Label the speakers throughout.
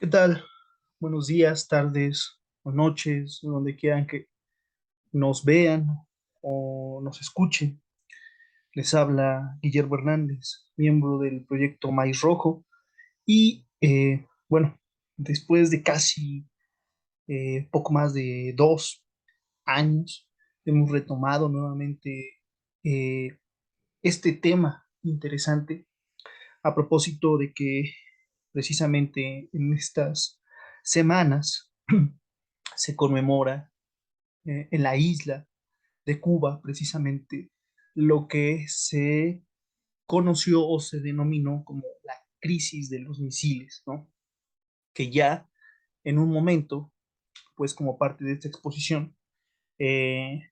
Speaker 1: ¿Qué tal? Buenos días, tardes o noches, donde quieran que nos vean o nos escuchen. Les habla Guillermo Hernández, miembro del proyecto Maíz Rojo. Y bueno, después de casi poco más de 2 años, hemos retomado nuevamente eh, este tema interesante a propósito de que precisamente en estas semanas se conmemora en la isla de Cuba, precisamente, lo que se conoció o se denominó como la crisis de los misiles, ¿no? Que ya en un momento, pues como parte de esta exposición, eh,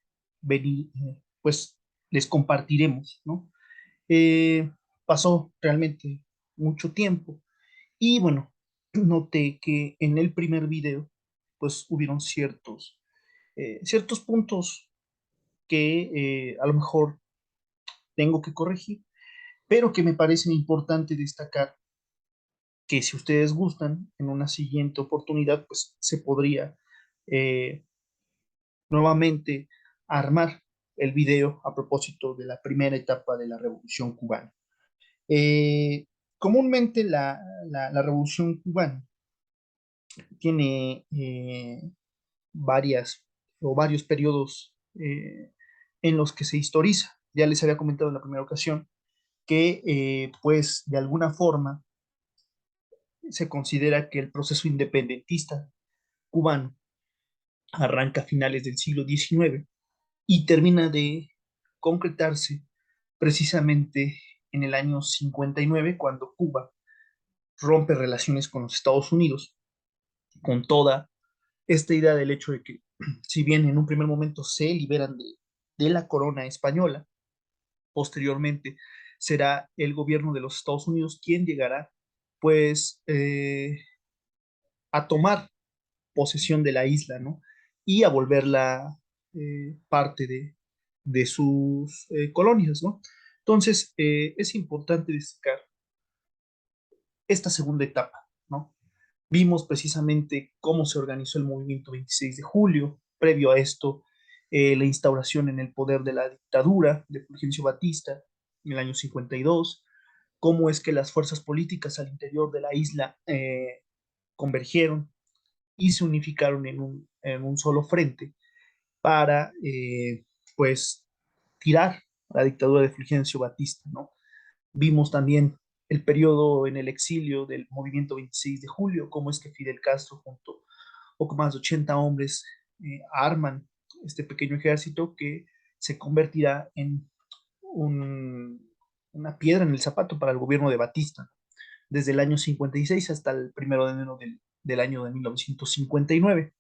Speaker 1: pues les compartiremos, ¿no? Eh, Pasó realmente mucho tiempo y bueno, noté que en el primer video, pues hubieron ciertos puntos que a lo mejor tengo que corregir, pero que me parece importante destacar que si ustedes gustan, en una siguiente oportunidad, pues se podría eh, nuevamente armar el video a propósito de la primera etapa de la Revolución Cubana. Eh, Comúnmente la Revolución Cubana tiene varias o varios periodos en los que se historiza. Ya les había comentado en la primera ocasión que pues de alguna forma se considera que el proceso independentista cubano arranca a finales del siglo XIX y termina de concretarse precisamente en el año 59, cuando Cuba rompe relaciones con los Estados Unidos, con toda esta idea del hecho de que, si bien en un primer momento se liberan de la corona española, posteriormente será el gobierno de los Estados Unidos quien llegará pues a tomar posesión de la isla, ¿no? Y a volverla parte de sus colonias, ¿no? Entonces, es importante destacar esta segunda etapa, ¿no? Vimos precisamente cómo se organizó el movimiento 26 de julio, previo a esto, la instauración en el poder de la dictadura de Fulgencio Batista en el año 52, cómo es que las fuerzas políticas al interior de la isla convergieron y se unificaron en un solo frente para, pues, tirar a la dictadura de Fulgencio Batista, ¿no? Vimos también el periodo en el exilio del movimiento 26 de julio, cómo es que Fidel Castro, junto a poco más de 80 hombres, arman este pequeño ejército que se convertirá en una piedra en el zapato para el gobierno de Batista, desde el año 56 hasta el 1 de enero del año de 1959.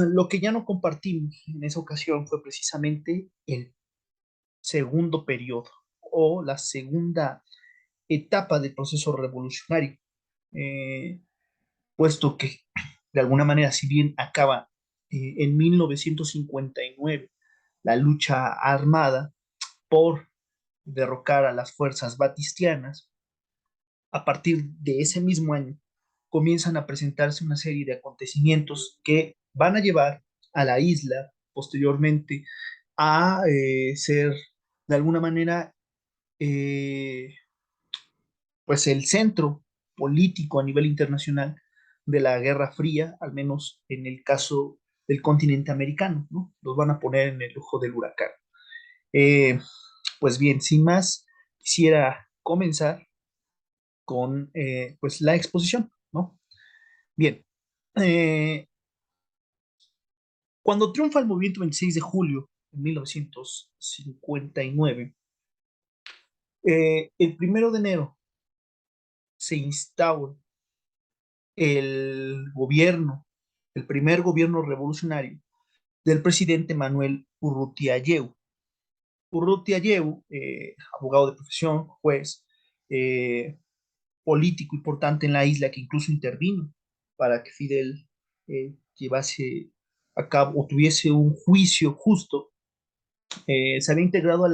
Speaker 1: Lo que ya no compartimos en esa ocasión fue precisamente el segundo periodo o la segunda etapa del proceso revolucionario, eh, puesto que de alguna manera, si bien acaba en 1959 la lucha armada por derrocar a las fuerzas batistianas, a partir de ese mismo año comienzan a presentarse una serie de acontecimientos que van a llevar a la isla posteriormente a ser de alguna manera eh, pues el centro político a nivel internacional de la Guerra Fría, al menos en el caso del continente americano, ¿no? Los van a poner en el ojo del huracán. Eh, pues bien, sin más, quisiera comenzar con pues la exposición, ¿no? Bien, eh, cuando triunfa el movimiento 26 de julio de 1959, el 1 de enero se instaura el gobierno, el primer gobierno revolucionario del presidente Manuel Urrutia Yeu. Urrutia Yeu, abogado de profesión, juez, eh, político importante en la isla que incluso intervino para que Fidel llevase a cabo o tuviese un juicio justo, se había integrado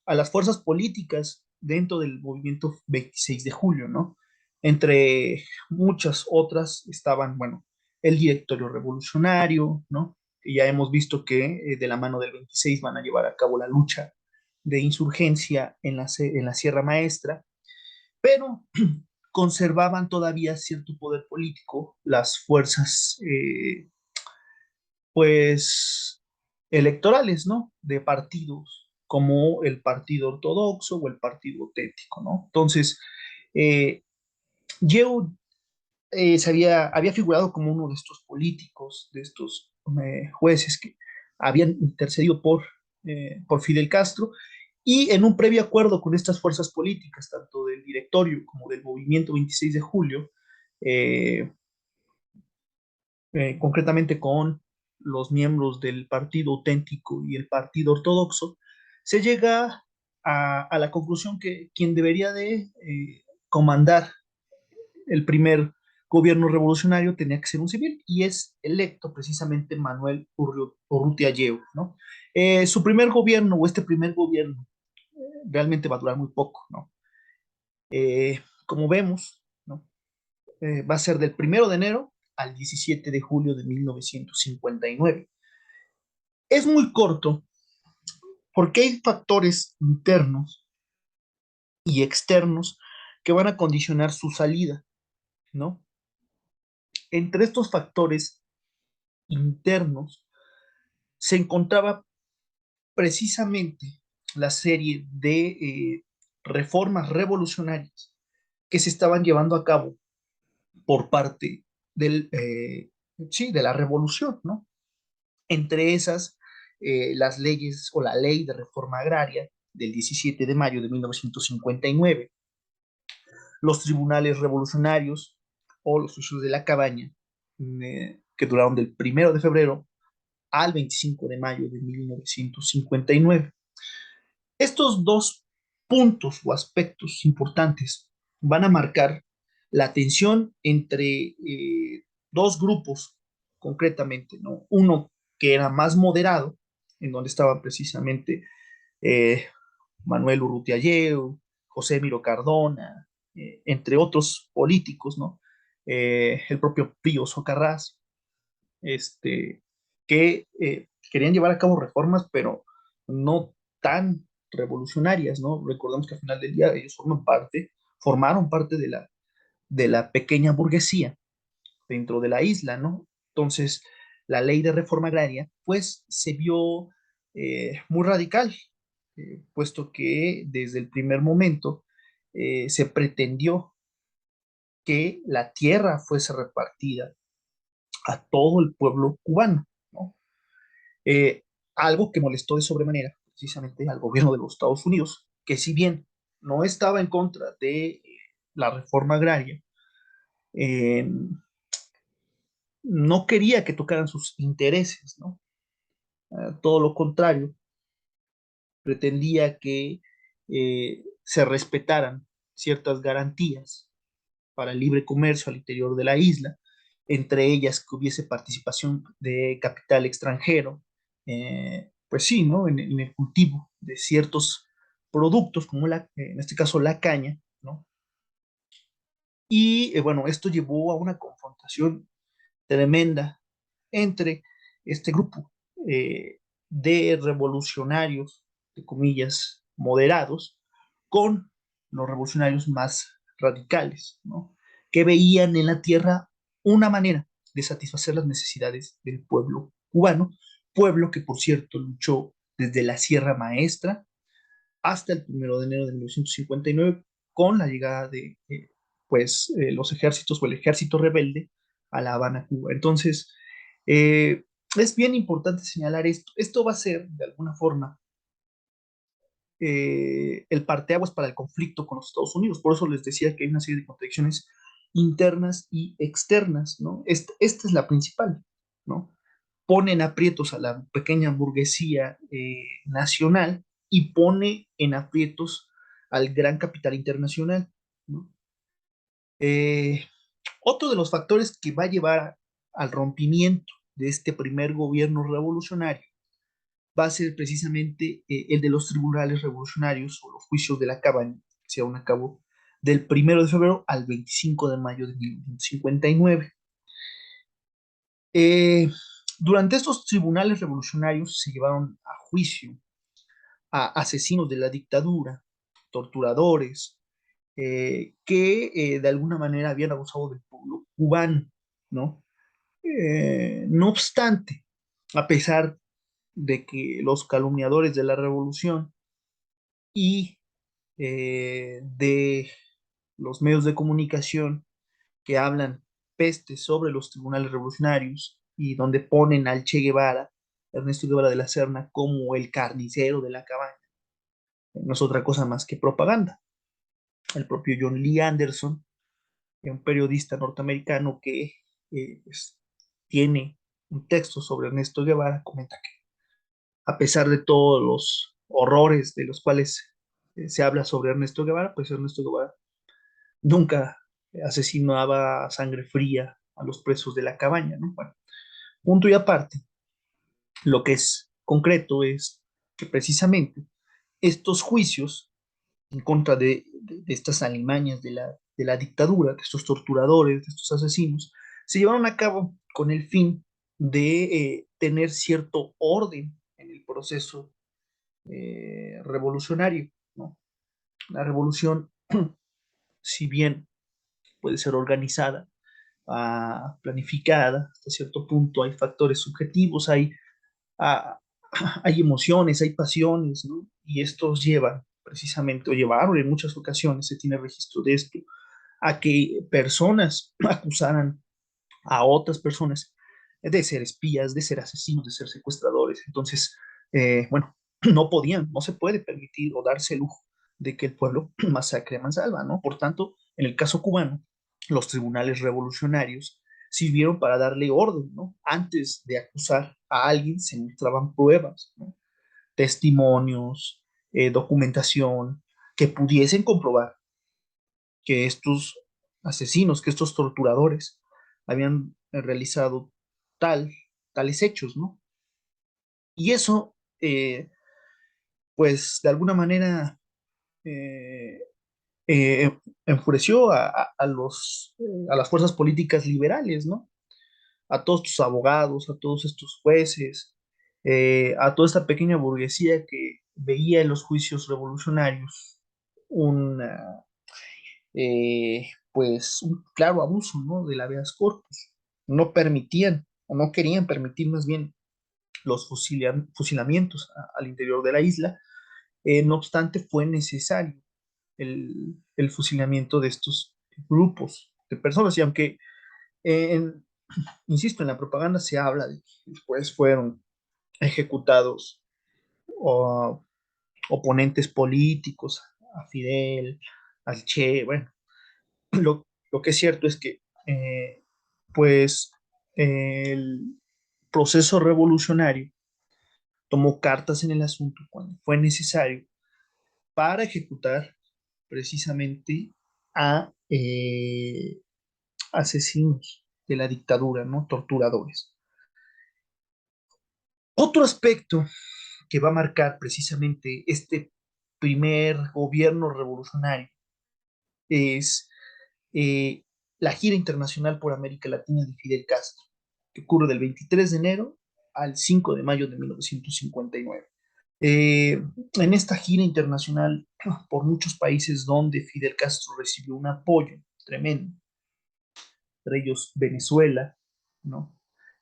Speaker 1: a las fuerzas políticas dentro del movimiento 26 de julio, ¿no? Entre muchas otras estaban, bueno, el directorio revolucionario, ¿no? Que ya hemos visto que de la mano del 26 van a llevar a cabo la lucha de insurgencia en la Sierra Maestra, pero conservaban todavía cierto poder político las fuerzas, pues, electorales, ¿no? De partidos como el Partido Ortodoxo o el Partido Auténtico, ¿no? Entonces, eh, Yeo había figurado como uno de estos políticos, de estos jueces que habían intercedido por Fidel Castro, y en un previo acuerdo con estas fuerzas políticas, tanto del directorio como del movimiento 26 de julio, eh, concretamente con los miembros del Partido Auténtico y el Partido Ortodoxo, se llega a la conclusión que quien debería de comandar el primer gobierno revolucionario tenía que ser un civil y es electo precisamente Manuel Urrutia Yeo, ¿no? Su primer gobierno o este primer gobierno realmente va a durar muy poco, ¿no? Como vemos, ¿no? Va a ser del 1 de enero al 17 de julio de 1959. Es muy corto porque hay factores internos y externos que van a condicionar su salida, ¿no? Entre estos factores internos se encontraba precisamente la serie de reformas revolucionarias que se estaban llevando a cabo por parte del, sí, de la revolución, ¿no? Entre esas, las leyes o la ley de reforma agraria del 17 de mayo de 1959, los tribunales revolucionarios o los juicios de la cabaña, que duraron del 1 de febrero al 25 de mayo de 1959. Estos dos puntos o aspectos importantes van a marcar la tensión entre dos grupos, concretamente, ¿no? Uno que era más moderado, en donde estaban precisamente eh, Manuel Urrutia Yeo, José Miro Cardona, entre otros políticos, ¿no? El propio Pío Socarrás, este, que querían llevar a cabo reformas, pero no tan revolucionarias, ¿no? Recordemos que al final del día ellos formaron parte de la pequeña burguesía dentro de la isla, ¿no? Entonces, la ley de reforma agraria, pues, se vio muy radical, puesto que desde el primer momento se pretendió que la tierra fuese repartida a todo el pueblo cubano, ¿no? Eh, Algo que molestó de sobremanera precisamente al gobierno de los Estados Unidos, que si bien no estaba en contra de la reforma agraria, eh, no quería que tocaran sus intereses, ¿no? Todo lo contrario, pretendía que se respetaran ciertas garantías para el libre comercio al interior de la isla, entre ellas que hubiese participación de capital extranjero, pues sí, ¿no? En el cultivo de ciertos productos, como en este caso la caña, ¿no? Y bueno, esto llevó a una confrontación tremenda entre este grupo de revolucionarios, de comillas, moderados, con los revolucionarios más radicales, ¿no? Que veían en la tierra una manera de satisfacer las necesidades del pueblo cubano, pueblo que, por cierto, luchó desde la Sierra Maestra hasta el 1 de enero de 1959 con la llegada de los ejércitos o el ejército rebelde a La Habana, Cuba. Entonces, es bien importante señalar esto. Esto va a ser, de alguna forma, el parteaguas para el conflicto con los Estados Unidos. Por eso les decía que hay una serie de contradicciones internas y externas, ¿no? Esta es la principal, ¿no? Ponen aprietos a la pequeña burguesía nacional y pone en aprietos al gran capital internacional, ¿no? Eh, Otro de los factores que va a llevar al rompimiento de este primer gobierno revolucionario va a ser precisamente el de los tribunales revolucionarios o los juicios de la cabaña que se llevan a cabo del 1 de febrero al 25 de mayo de 1959. Eh, Durante estos tribunales revolucionarios se llevaron a juicio a asesinos de la dictadura, torturadores, que de alguna manera habían abusado del pueblo cubano, ¿no? No obstante, a pesar de que los calumniadores de la revolución y de los medios de comunicación que hablan peste sobre los tribunales revolucionarios y donde ponen al Che Guevara, Ernesto Guevara de la Serna, como el carnicero de la cabaña, no es otra cosa más que propaganda. El propio John Lee Anderson, un periodista norteamericano que pues, tiene un texto sobre Ernesto Guevara, comenta que a pesar de todos los horrores de los cuales se habla sobre Ernesto Guevara, pues Ernesto Guevara nunca asesinaba a sangre fría a los presos de la cabaña, ¿no? Bueno, punto y aparte, lo que es concreto es que precisamente estos juicios en contra de estas alimañas de la dictadura, de estos torturadores, de estos asesinos, se llevaron a cabo con el fin de tener cierto orden en el proceso revolucionario, ¿no? La revolución, si bien puede ser organizada, planificada, hasta cierto punto hay factores subjetivos, ah, hay emociones, hay pasiones, ¿no? Y estos llevan precisamente, o llevaron en muchas ocasiones, se tiene registro de esto, a que personas acusaran a otras personas de ser espías, de ser asesinos, de ser secuestradores. Entonces, bueno, no podían, no se puede permitir o darse el lujo de que el pueblo masacre a mansalva, ¿no? Por tanto, en el caso cubano, los tribunales revolucionarios sirvieron para darle orden, ¿no? Antes de acusar a alguien se mostraban pruebas, ¿no? Testimonios, documentación, que pudiesen comprobar que estos asesinos, que estos torturadores habían realizado tal, tales hechos, ¿no? Y eso, pues, de alguna manera eh, enfureció a las fuerzas políticas liberales, ¿no? A todos estos abogados, a todos estos jueces, a toda esta pequeña burguesía que veía en los juicios revolucionarios una, pues un claro abuso, ¿no? Del habeas corpus. No permitían o no querían permitir más bien los fusilamientos al interior de la isla. No obstante, fue necesario el fusilamiento de estos grupos de personas y aunque, en, insisto, en la propaganda se habla de que después fueron ejecutados o, oponentes políticos a Fidel, al Che, bueno, lo que es cierto es que, pues, el proceso revolucionario tomó cartas en el asunto cuando fue necesario para ejecutar precisamente a asesinos de la dictadura, ¿no? Torturadores. Otro aspecto que va a marcar precisamente este primer gobierno revolucionario es eh, la gira internacional por América Latina de Fidel Castro, que ocurre del 23 de enero al 5 de mayo de 1959. En esta gira internacional por muchos países donde Fidel Castro recibió un apoyo tremendo, entre ellos Venezuela, ¿no?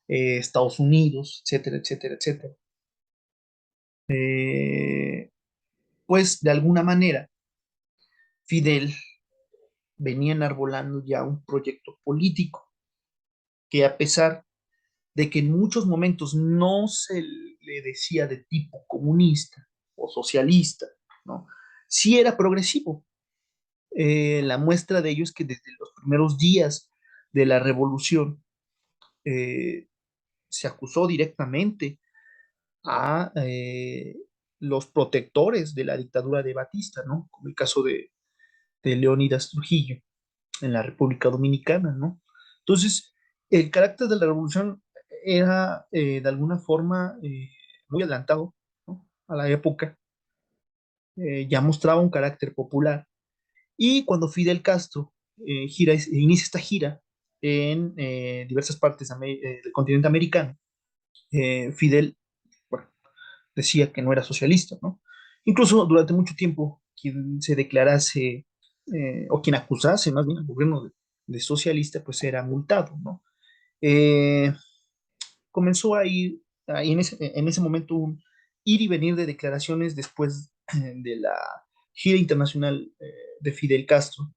Speaker 1: Estados Unidos, etcétera, etcétera, etcétera. Pues de alguna manera Fidel venía enarbolando ya un proyecto político que a pesar de que en muchos momentos no se le decía de tipo comunista o socialista, ¿no? Sí era progresivo. La muestra de ello es que desde los primeros días de la revolución se acusó directamente a los protectores de la dictadura de Batista, ¿no? Como el caso de Leónidas Trujillo en la República Dominicana, ¿no? Entonces, el carácter de la revolución era de alguna forma muy adelantado, ¿no? A la época, ya mostraba un carácter popular Y cuando Fidel Castro inicia esta gira en diversas partes del continente americano, Fidel, bueno, decía que no era socialista, ¿no? Incluso durante mucho tiempo, quien se declarase o quien acusase más bien al gobierno de socialista, pues era multado, ¿no? Eh, Comenzó a ir en ese momento un ir y venir de declaraciones después de la gira internacional de Fidel Castro,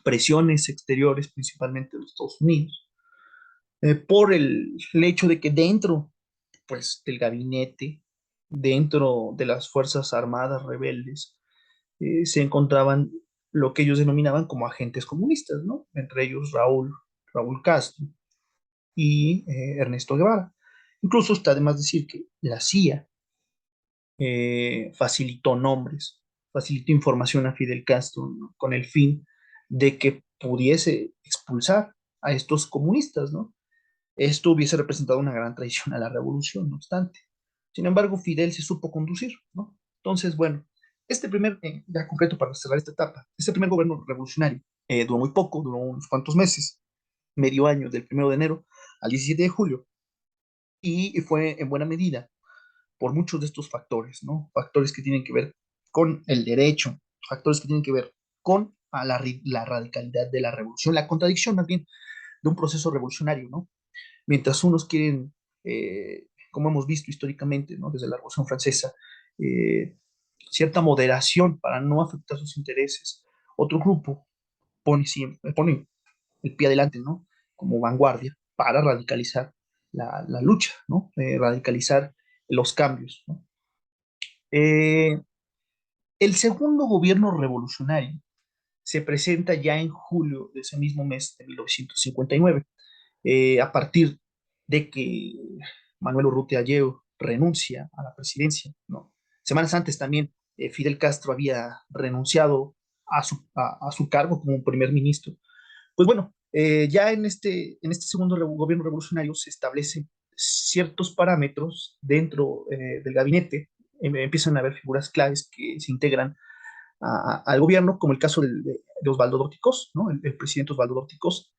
Speaker 1: presiones exteriores, principalmente de los Estados Unidos, por el hecho de que dentro, pues, del gabinete, dentro de las Fuerzas Armadas rebeldes, se encontraban lo que ellos denominaban como agentes comunistas, ¿no? Entre ellos Raúl Castro y Ernesto Guevara. Incluso está de más decir que la CIA facilitó nombres, facilitó información a Fidel Castro, ¿no? Con el fin de que pudiese expulsar a estos comunistas, ¿no? Esto hubiese representado una gran traición a la revolución, no obstante. Sin embargo, Fidel se supo conducir, ¿no? Entonces, bueno, ya concreto para cerrar esta etapa, este primer gobierno revolucionario duró muy poco, duró unos cuantos meses, medio año, del 1 de enero al 17 de julio, y fue en buena medida por muchos de estos factores, ¿no? Factores que tienen que ver con el derecho, factores que tienen que ver con la radicalidad de la revolución, la contradicción más bien de un proceso revolucionario, ¿no? Mientras unos quieren, como hemos visto históricamente, ¿no? Desde la Revolución Francesa, eh, cierta moderación para no afectar sus intereses, otro grupo pone el pie adelante, ¿no? Como vanguardia para radicalizar la lucha, ¿no? Radicalizar los cambios, ¿no? Eh, el segundo gobierno revolucionario se presenta ya en julio de ese mismo mes de 1959, a partir de que Manuel Urrutia Allego renuncia a la presidencia, ¿no? Semanas antes también Fidel Castro había renunciado a su cargo como primer ministro. Pues bueno, ya en este segundo gobierno revolucionario se establecen ciertos parámetros dentro del gabinete. Empiezan a haber figuras claves que se integran al gobierno, como el caso de Osvaldo Dorticós, ¿no? El presidente Osvaldo Dorticós,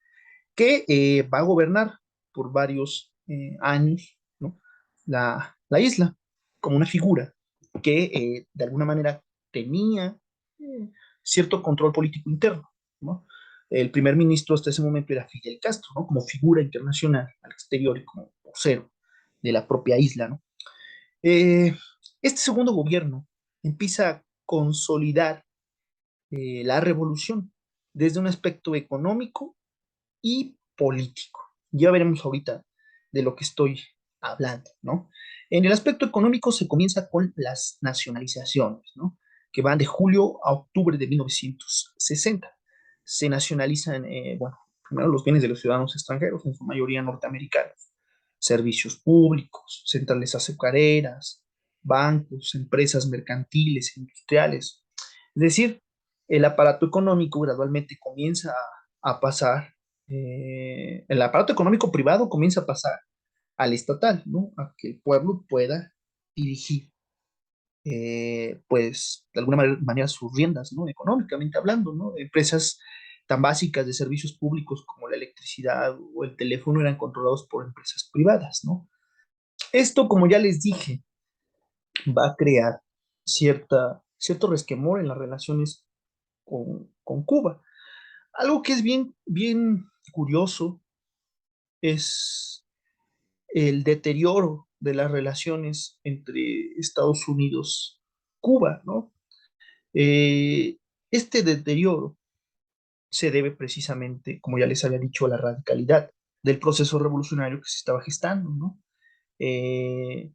Speaker 1: que va a gobernar por varios años, ¿no? La isla como una figura que de alguna manera tenía eh, cierto control político interno, ¿no? El primer ministro hasta ese momento era Fidel Castro, ¿no? Como figura internacional al exterior y como vocero de la propia isla, ¿no? Eh, este segundo gobierno empieza a consolidar la revolución desde un aspecto económico y político. Ya veremos ahorita de lo que estoy hablando, ¿no? En el aspecto económico se comienza con las nacionalizaciones, ¿no? Que van de julio a octubre de 1960. Se nacionalizan, bueno, primero los bienes de los ciudadanos extranjeros, en su mayoría norteamericanos, servicios públicos, centrales azucareras, bancos, empresas mercantiles, industriales. Es decir, el aparato económico gradualmente comienza a pasar, el aparato económico privado comienza a pasar al estatal, ¿no? A que el pueblo pueda dirigir, pues, de alguna manera sus riendas, ¿no? Económicamente hablando, ¿no? Empresas tan básicas de servicios públicos como la electricidad o el teléfono eran controlados por empresas privadas, ¿no? Esto, como ya les dije, va a crear cierto resquemor en las relaciones con Cuba. Algo que es bien curioso es el deterioro de las relaciones entre Estados Unidos y Cuba, ¿no? Eh, este deterioro se debe precisamente, como ya les había dicho, a la radicalidad del proceso revolucionario que se estaba gestando, ¿no? Eh,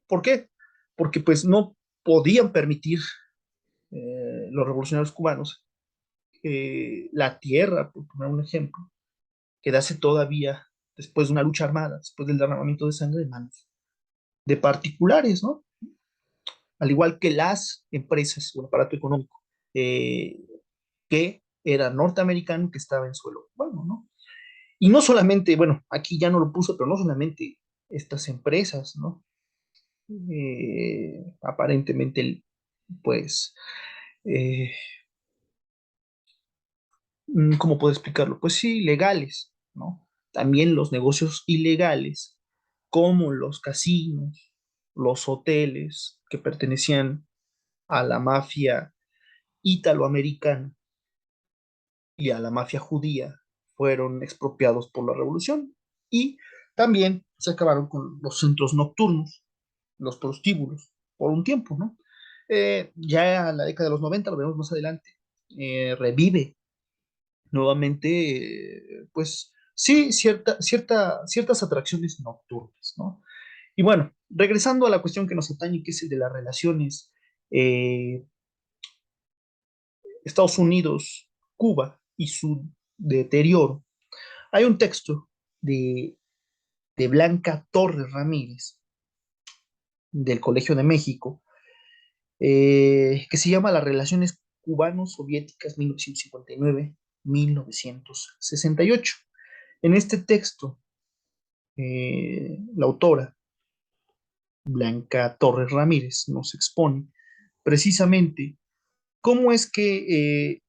Speaker 1: ¿Por qué? Porque pues no podían permitir los revolucionarios cubanos la tierra, por poner un ejemplo, quedase todavía después de una lucha armada, después del derramamiento de sangre en manos de particulares, ¿no? Al igual que las empresas o el aparato económico eh, que era norteamericano que estaba en suelo cubano, ¿no? Y no solamente, bueno, aquí ya no lo puso, pero no solamente estas empresas, ¿no? Aparentemente, pues, eh, ¿cómo puedo explicarlo? Pues sí, legales, ¿no? También los negocios ilegales, como los casinos, los hoteles que pertenecían a la mafia italoamericana y a la mafia judía, fueron expropiados por la revolución. Y también se acabaron con los centros nocturnos, los prostíbulos, por un tiempo, ¿no? Ya en la década de los 90, lo veremos más adelante, revive nuevamente, pues sí, ciertas atracciones nocturnas, ¿no? Y bueno, regresando a la cuestión que nos atañe, que es el de las relaciones eh, Estados Unidos, Cuba y su deterioro, hay un texto de, de Blanca Torres Ramírez del Colegio de México que se llama Las relaciones cubano-soviéticas 1959-1968. En este texto, la autora Blanca Torres Ramírez nos expone precisamente cómo es que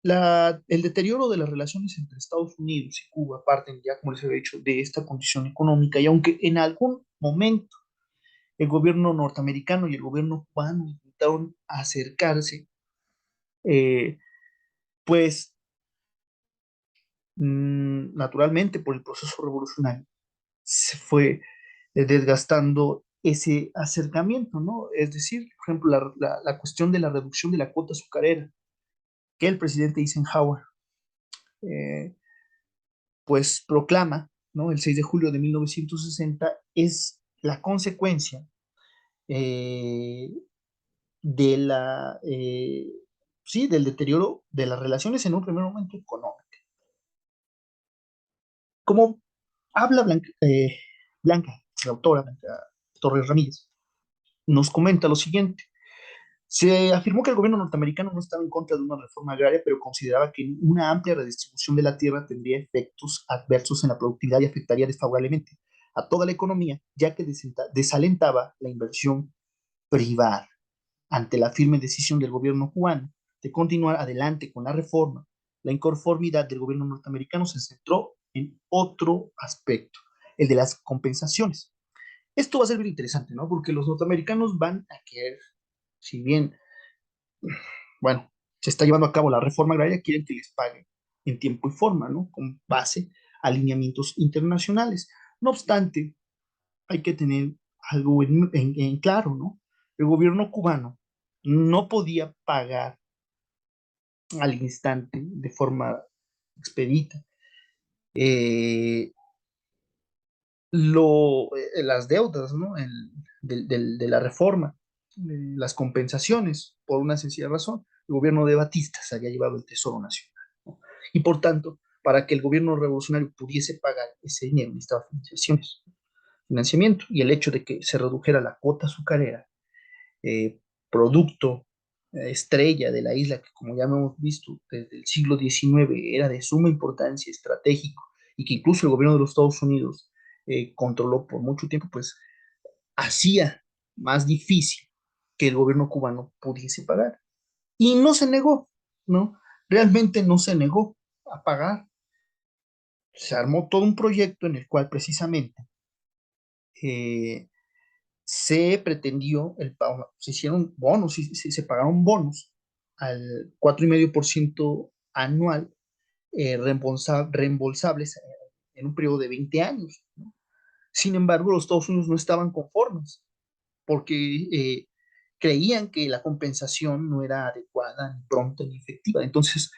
Speaker 1: el deterioro de las relaciones entre Estados Unidos y Cuba parten ya, como les había dicho, de esta condición económica y aunque en algún momento el gobierno norteamericano y el gobierno cubano intentaron acercarse, eh, pues naturalmente por el proceso revolucionario se fue desgastando ese acercamiento, ¿no? Es decir, por ejemplo, la cuestión de la reducción de la cuota azucarera que el presidente Eisenhower eh, pues proclama, ¿no? El 6 de julio de 1960 es la consecuencia eh, de sí, del deterioro de las relaciones en un primer momento económico. Como habla Blanca, la autora Blanca Torres Ramírez, nos comenta lo siguiente. Se afirmó que el gobierno norteamericano no estaba en contra de una reforma agraria, pero consideraba que una amplia redistribución de la tierra tendría efectos adversos en la productividad y afectaría desfavorablemente a toda la economía, ya que desalentaba la inversión privada. Ante la firme decisión del gobierno cubano de continuar adelante con la reforma, la inconformidad del gobierno norteamericano se centró en otro aspecto, el de las compensaciones. Esto va a ser bien interesante, ¿no? Porque los norteamericanos van a querer, si bien, bueno, se está llevando a cabo la reforma agraria, quieren que les paguen en tiempo y forma, ¿no? Con base a lineamientos internacionales. No obstante, hay que tener algo en claro, ¿no? El gobierno cubano no podía pagar al instante, de forma expedita, eh, las deudas, ¿no? De la reforma, las compensaciones, por una sencilla razón. El gobierno de Batista se había llevado el Tesoro Nacional, ¿no? Y por tanto, para que el gobierno revolucionario pudiese pagar ese dinero, necesitaba financiamiento, y el hecho de que se redujera la cuota azucarera producto estrella de la isla, que como ya hemos visto desde el siglo XIX era de suma importancia estratégico y que incluso el gobierno de los Estados Unidos controló por mucho tiempo, pues hacía más difícil que el gobierno cubano pudiese pagar. Y no se negó, ¿no? Realmente no se negó a pagar. Se armó todo un proyecto en el cual precisamente eh, se pretendió se hicieron bonos, se pagaron bonos al 4,5% anual, reembolsables en un periodo de 20 años, ¿no? Sin embargo, los Estados Unidos no estaban conformes porque creían que la compensación no era adecuada, ni pronta, ni efectiva. Entonces,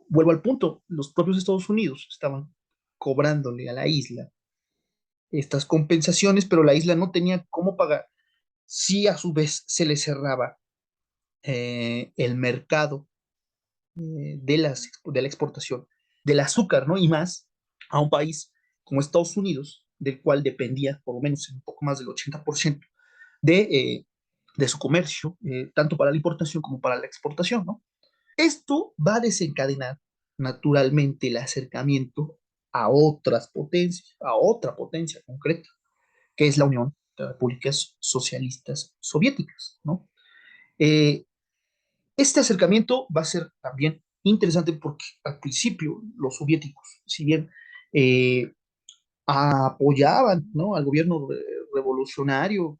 Speaker 1: vuelvo al punto, los propios Estados Unidos estaban cobrándole a la isla estas compensaciones, pero la isla no tenía cómo pagar si a su vez se le cerraba el mercado de la exportación del azúcar, ¿no? Y más a un país como Estados Unidos, del cual dependía por lo menos un poco más del 80% de, de su comercio, tanto para la importación como para la exportación, ¿no? Esto va a desencadenar naturalmente el acercamiento a otras potencias, a otra potencia concreta, que es la Unión de Repúblicas Socialistas Soviéticas, ¿no? Eh, este acercamiento va a ser también interesante porque al principio los soviéticos, si bien eh, apoyaban, ¿no?, al gobierno revolucionario,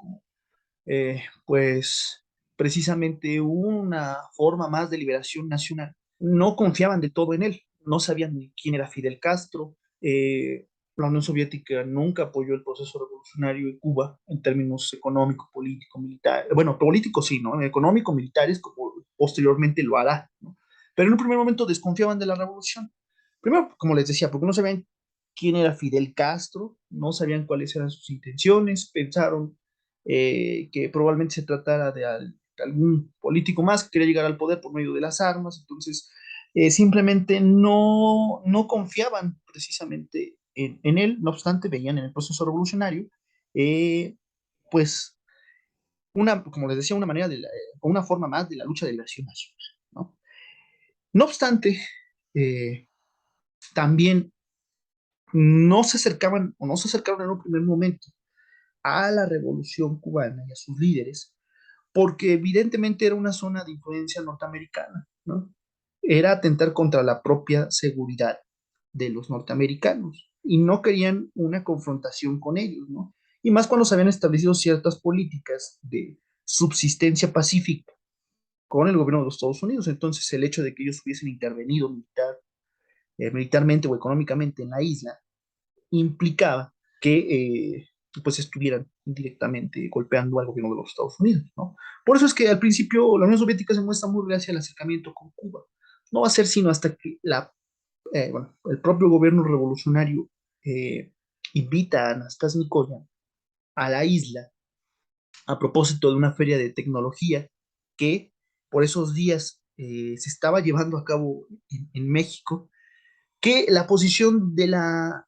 Speaker 1: pues precisamente una forma más de liberación nacional. No confiaban de todo en él, no sabían ni quién era Fidel Castro. La Unión Soviética nunca apoyó el proceso revolucionario en Cuba en términos económico, político, militar. Bueno, político sí, ¿no? Económico, militares, como posteriormente lo hará, ¿no? Pero en un primer momento desconfiaban de la revolución. Primero, como les decía, porque no sabían quién era Fidel Castro, no sabían cuáles eran sus intenciones, pensaron que probablemente se tratara de algún político más que quería llegar al poder por medio de las armas. Entonces simplemente no confiaban precisamente en él. No obstante, veían en el proceso revolucionario eh, pues como les decía, una manera una forma más de la lucha de liberación nacional, ¿no? No obstante, eh, también no se acercaban o no se acercaron en un primer momento a la revolución cubana y a sus líderes, porque evidentemente era una zona de influencia norteamericana, ¿no? Era atentar contra la propia seguridad de los norteamericanos y no querían una confrontación con ellos, ¿no? Y más cuando se habían establecido ciertas políticas de subsistencia pacífica con el gobierno de los Estados Unidos. Entonces, el hecho de que ellos hubiesen intervenido militarmente o económicamente en la isla implicaba que pues estuvieran directamente golpeando al gobierno de los Estados Unidos, ¿no? Por eso es que al principio la Unión Soviética se muestra muy reacia al acercamiento con Cuba. No va a ser sino hasta que bueno, el propio gobierno revolucionario eh, invita a Anastas Nikoyan a la isla a propósito de una feria de tecnología que por esos días se estaba llevando a cabo en México, que la posición de la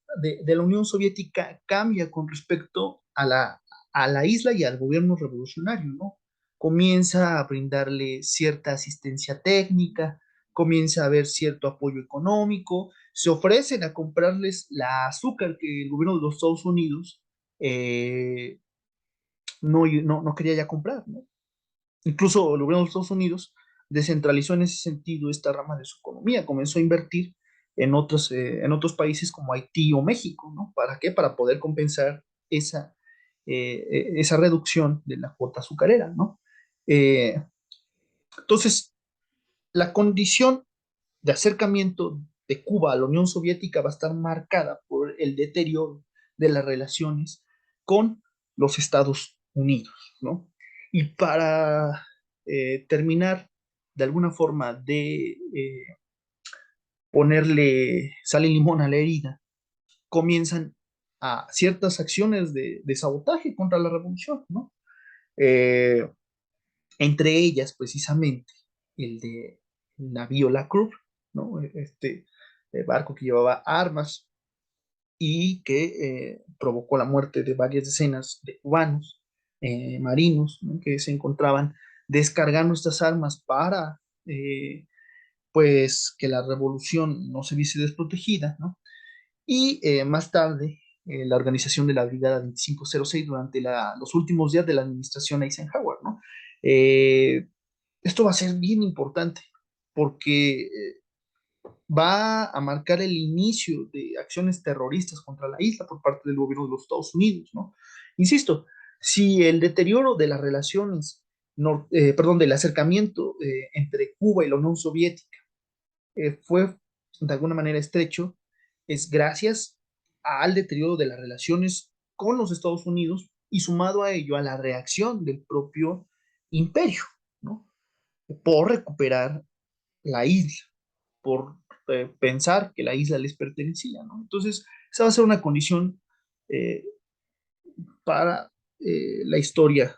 Speaker 1: Unión Soviética cambia con respecto a la isla y al gobierno revolucionario, ¿no? Comienza a brindarle cierta asistencia técnica, comienza a haber cierto apoyo económico, se ofrecen a comprarles la azúcar que el gobierno de los Estados Unidos no quería ya comprar, ¿no? Incluso el gobierno de los Estados Unidos descentralizó en ese sentido esta rama de su economía, comenzó a invertir en otros países como Haití o México, ¿no? ¿Para qué? Para poder compensar esa reducción de la cuota azucarera, ¿no? Eh, entonces, la condición de acercamiento de Cuba a la Unión Soviética va a estar marcada por el deterioro de las relaciones con los Estados Unidos, ¿no? Y para terminar de alguna forma de ponerle sal y limón a la herida, comienzan a ciertas acciones de sabotaje contra la revolución, ¿no? Eh, Entre ellas, precisamente, el de el navío La Cruz, ¿no? Este barco que llevaba armas y que provocó la muerte de varias decenas de cubanos, marinos, ¿no?, que se encontraban descargando estas armas para, pues, que la revolución no se viese desprotegida, ¿no? Y más tarde, la organización de la Brigada 2506 durante los últimos días de la administración Eisenhower, ¿no? Eh, Esto va a ser bien importante porque va a marcar el inicio de acciones terroristas contra la isla por parte del gobierno de los Estados Unidos, ¿no? Insisto, si el deterioro de las relaciones, perdón, del acercamiento entre Cuba y la Unión Soviética fue de alguna manera estrecho, es gracias al deterioro de las relaciones con los Estados Unidos y sumado a ello a la reacción del propio imperio, ¿no? Por recuperar la isla, por pensar que la isla les pertenecía, ¿no? Entonces, esa va a ser una condición eh, para la historia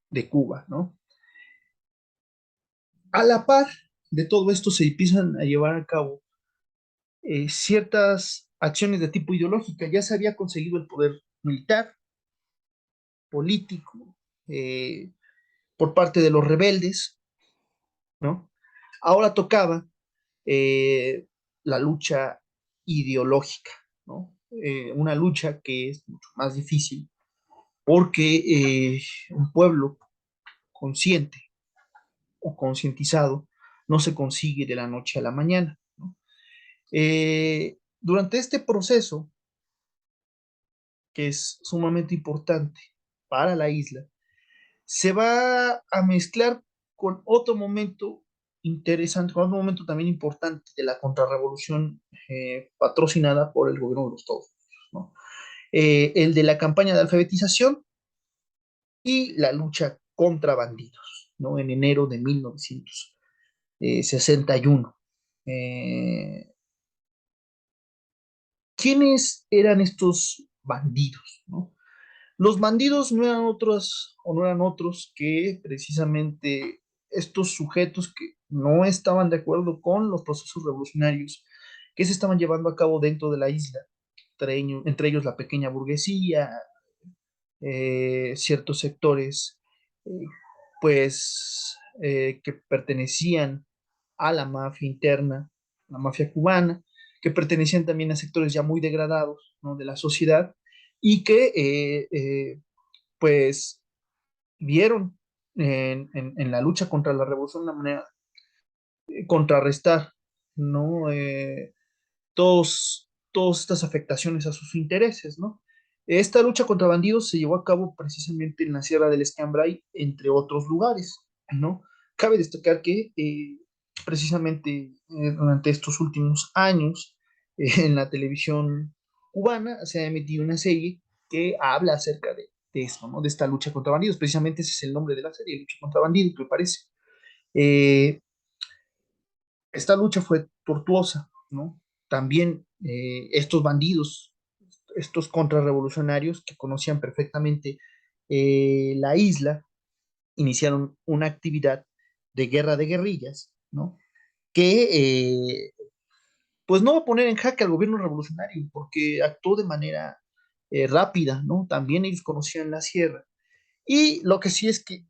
Speaker 1: de Cuba, ¿no? A la par de todo esto se empiezan a llevar a cabo ciertas acciones de tipo ideológica. Ya se había conseguido el poder militar, político, por parte de los rebeldes, ¿no? Ahora tocaba eh, la lucha ideológica, ¿no? Una lucha que es mucho más difícil porque un pueblo consciente o concientizado no se consigue de la noche a la mañana, ¿no? Durante este proceso, que es sumamente importante para la isla, se va a mezclar con otro momento interesante, con otro momento también importante de la contrarrevolución patrocinada por el gobierno de los Estados Unidos, ¿no? El de la campaña de alfabetización y la lucha contra bandidos, ¿no? En enero de 1961. ¿Quiénes eran estos bandidos, ¿no? Los bandidos no eran otros o no eran otros que precisamente estos sujetos que no estaban de acuerdo con los procesos revolucionarios que se estaban llevando a cabo dentro de la isla, entre ellos la pequeña burguesía, ciertos sectores, eh, que pertenecían a la mafia interna, la mafia cubana, que pertenecían también a sectores ya muy degradados, ¿no?, de la sociedad y que pues vieron en la lucha contra la revolución una manera de contrarrestar, ¿no? Todas estas afectaciones a sus intereses, ¿no? Esta lucha contra bandidos se llevó a cabo precisamente en la Sierra del Escambray, entre otros lugares, ¿no? Cabe destacar que precisamente durante estos últimos años en la televisión cubana se ha emitido una serie que habla acerca de esto, ¿no? De esta lucha contra bandidos. Precisamente ese es el nombre de la serie, lucha contra bandidos, me parece. Eh, esta lucha fue tortuosa, ¿no? También estos bandidos, estos contrarrevolucionarios que conocían perfectamente la isla, iniciaron una actividad de guerra de guerrillas, ¿no? Que pues no va a poner en jaque al gobierno revolucionario porque actuó de manera rápida, ¿no? También ellos conocían la sierra. Y lo que sí es que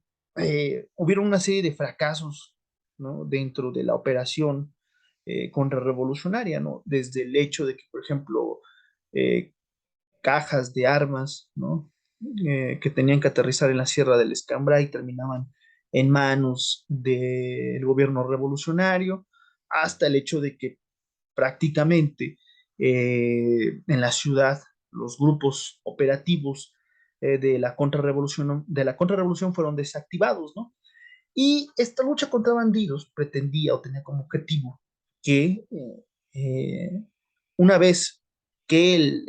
Speaker 1: hubieron una serie de fracasos, ¿no?, dentro de la operación contrarrevolucionaria, ¿no? Desde el hecho de que, por ejemplo, eh, cajas de armas, ¿no?, que tenían que aterrizar en la Sierra del Escambray terminaban en manos del gobierno revolucionario, hasta el hecho de que prácticamente en la ciudad los grupos operativos de la contrarrevolución fueron desactivados, ¿no? Y esta lucha contra bandidos pretendía o tenía como objetivo que una vez que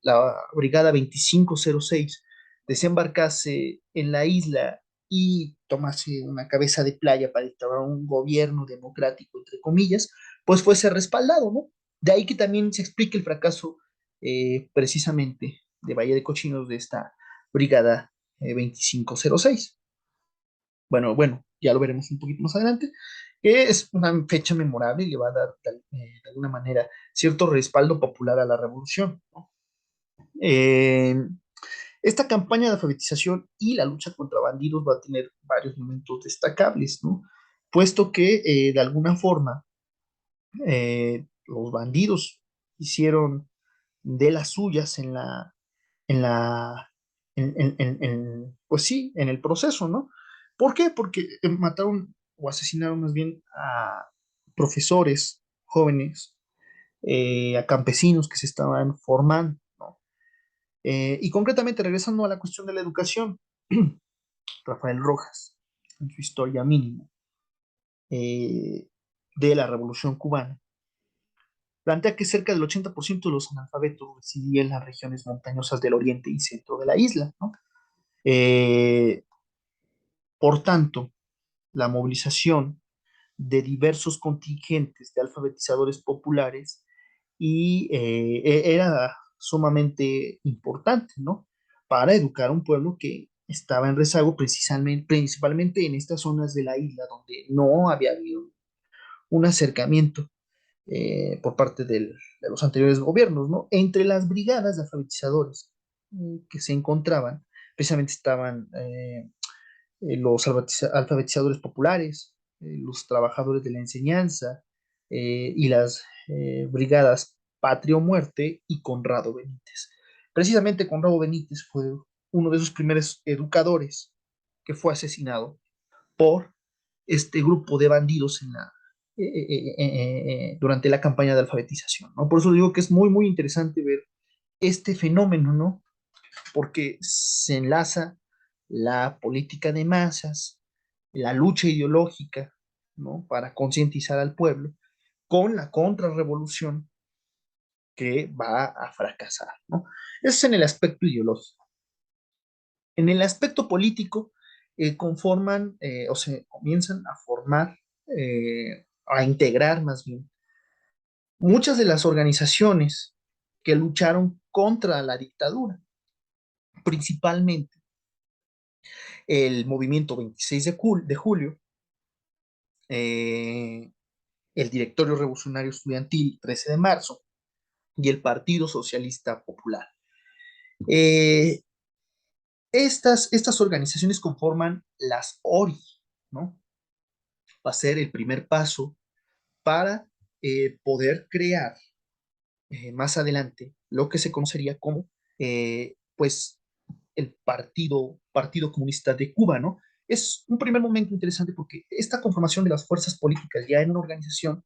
Speaker 1: la Brigada 2506 desembarcase en la isla y tomase una cabeza de playa para instaurar un gobierno democrático, entre comillas, pues fuese respaldado, ¿no? De ahí que también se explique el fracaso precisamente de Valle de Cochinos de esta Brigada 2506. Bueno, ya lo veremos un poquito más adelante, que es una fecha memorable y le va a dar de alguna manera cierto respaldo popular a la revolución, ¿no? Eh, esta campaña de alfabetización y la lucha contra bandidos va a tener varios momentos destacables, ¿no? Puesto que de alguna forma los bandidos hicieron de las suyas en la, pues sí, en el proceso, ¿no? ¿Por qué? Porque mataron o asesinaron más bien a profesores jóvenes, a campesinos que se estaban formando, ¿no? Y concretamente, regresando a la cuestión de la educación, Rafael Rojas, en su historia mínima de la Revolución Cubana, plantea que cerca del 80% de los analfabetos residían en las regiones montañosas del oriente y centro de la isla, ¿no? Eh, por tanto, la movilización de diversos contingentes de alfabetizadores populares era sumamente importante, ¿no? Para educar a un pueblo que estaba en rezago principalmente en estas zonas de la isla donde no había habido un acercamiento por parte de los anteriores gobiernos, ¿no? Entre las brigadas de alfabetizadores que se encontraban, precisamente estaban los alfabetizadores populares, los trabajadores de la enseñanza y las brigadas Patria o Muerte y Conrado Benítez. Precisamente Conrado Benítez fue uno de esos primeros educadores que fue asesinado por este grupo de bandidos durante la campaña de alfabetización, ¿no? Por eso digo que es muy, muy interesante ver este fenómeno, ¿no? Porque se enlaza la política de masas, la lucha ideológica, ¿no? Para concientizar al pueblo, con la contrarrevolución que va a fracasar, ¿no? Eso es en el aspecto ideológico. En el aspecto político, conforman o se comienzan a formar, a integrar más bien, muchas de las organizaciones que lucharon contra la dictadura, principalmente el movimiento 26 de julio, eh, el Directorio Revolucionario Estudiantil 13 de marzo y el Partido Socialista Popular. Eh, estas organizaciones conforman las ORI, ¿no? Va a ser el primer paso para poder crear más adelante lo que se conocería como, pues, el Partido Comunista de Cuba, ¿no? Es un primer momento interesante porque esta conformación de las fuerzas políticas ya en una organización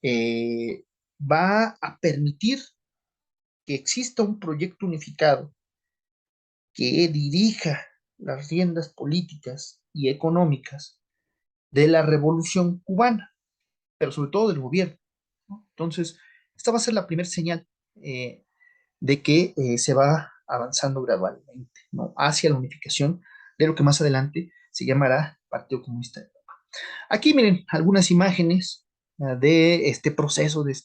Speaker 1: eh, va a permitir que exista un proyecto unificado que dirija las riendas políticas y económicas de la revolución cubana, pero sobre todo del gobierno, ¿no? Entonces, esta va a ser la primera señal de que se va avanzando gradualmente, ¿no? Hacia la unificación de lo que más adelante se llamará Partido Comunista. Aquí miren algunas imágenes de este proceso, de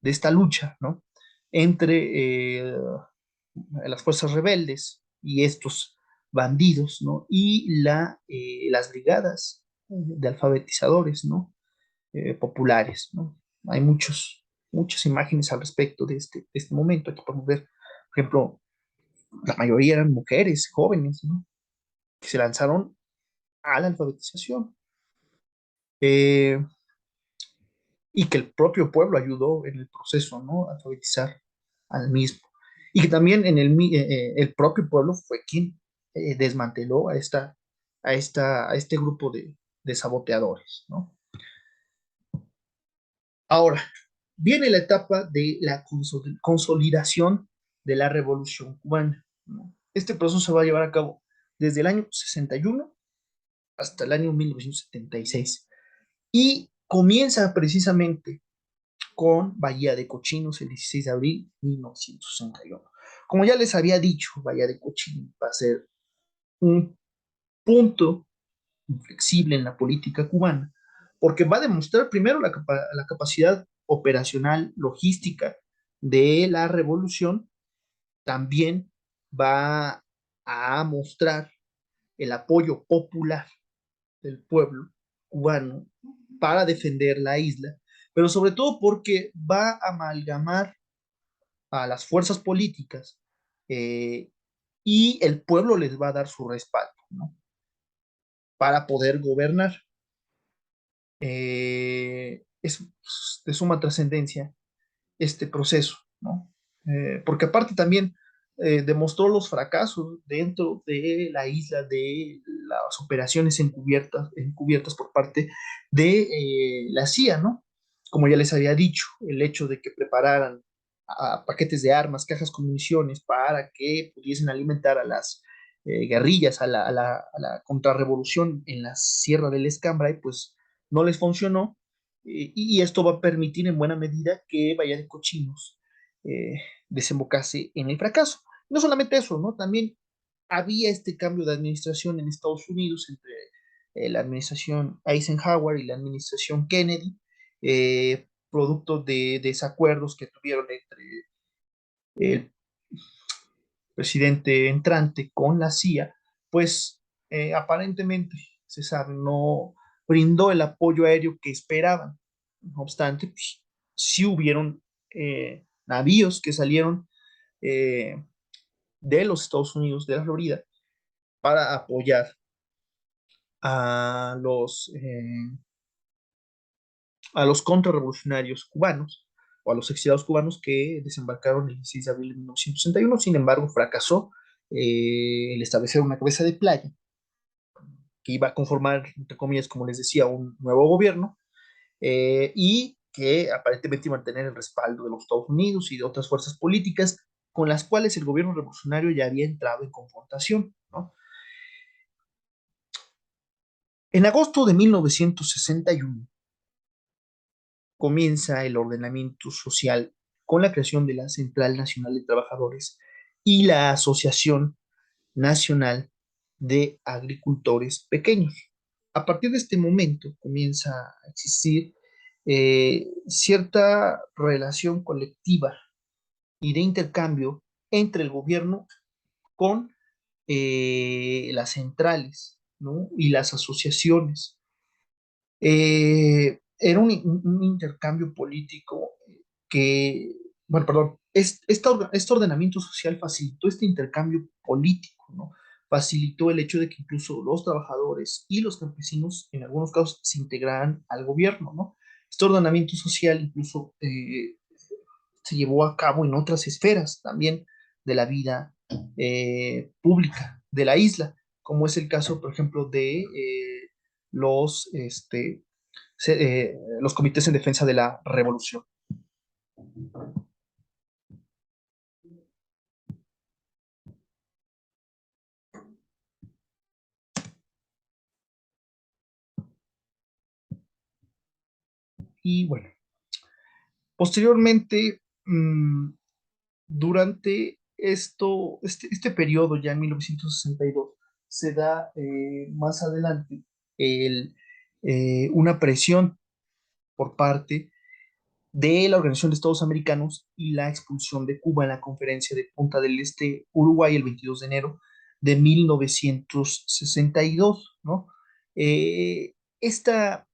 Speaker 1: esta lucha, ¿no? Entre las fuerzas rebeldes y estos bandidos, ¿no? Y las brigadas de alfabetizadores, ¿no? Populares, ¿no? Hay muchas imágenes al respecto de este momento. Aquí podemos ver, por ejemplo, la mayoría eran mujeres jóvenes, ¿no? Que se lanzaron a la alfabetización, eh, y que el propio pueblo ayudó en el proceso, ¿no? A alfabetizar al mismo. Y que también el propio pueblo fue quien desmanteló a este grupo de saboteadores, ¿no? Ahora, viene la etapa de la consolidación de la Revolución Cubana, ¿no? Este proceso se va a llevar a cabo desde el año 61 hasta el año 1976 y comienza precisamente con Bahía de Cochinos el 16 de abril de 1961. Como ya les había dicho, Bahía de Cochinos va a ser un punto inflexible en la política cubana, porque va a demostrar primero la capacidad operacional, logística de la revolución, también va a mostrar el apoyo popular del pueblo cubano para defender la isla, pero sobre todo porque va a amalgamar a las fuerzas políticas, eh, y el pueblo les va a dar su respaldo, ¿no? Para poder gobernar. Es de suma trascendencia este proceso, ¿no? Porque aparte también demostró los fracasos dentro de la isla de las operaciones encubiertas por parte de la CIA, ¿no? Como ya les había dicho, el hecho de que prepararan paquetes de armas, cajas con municiones para que pudiesen alimentar a las guerrillas, a la contrarrevolución en la Sierra del Escambray, pues no les funcionó, y esto va a permitir en buena medida que Bahía de Cochinos eh, desembocase en el fracaso. No solamente eso, ¿no? También había este cambio de administración en Estados Unidos entre la administración Eisenhower y la administración Kennedy, producto de desacuerdos que tuvieron entre el presidente entrante con la CIA, pues aparentemente, se sabe, no brindó el apoyo aéreo que esperaban. No obstante, pues, sí hubieron navíos que salieron eh, de los Estados Unidos, de la Florida, para apoyar a a los contrarrevolucionarios cubanos o a los exiliados cubanos que desembarcaron el 16 de abril de 1961. Sin embargo, fracasó el establecer una cabeza de playa que iba a conformar, entre comillas, como les decía, un nuevo gobierno, y que aparentemente iban a tener el respaldo de los Estados Unidos y de otras fuerzas políticas con las cuales el gobierno revolucionario ya había entrado en confrontación, ¿no? En agosto de 1961 comienza el ordenamiento social con la creación de la Central Nacional de Trabajadores y la Asociación Nacional de Agricultores Pequeños. A partir de este momento comienza a existir cierta relación colectiva y de intercambio entre el gobierno con las centrales, ¿no? Y las asociaciones. Era un intercambio político que, bueno, perdón, este ordenamiento social facilitó este intercambio político, ¿no? Facilitó el hecho de que incluso los trabajadores y los campesinos, en algunos casos, se integraran al gobierno, ¿no? Este ordenamiento social incluso se llevó a cabo en otras esferas también de la vida pública de la isla, como es el caso, por ejemplo, de los, este, los comités en defensa de la revolución. Y bueno, posteriormente, durante este periodo, ya en 1962, se da más adelante el, una presión por parte de la Organización de Estados Americanos y la expulsión de Cuba en la conferencia de Punta del Este, Uruguay, el 22 de enero de 1962, ¿no? Esta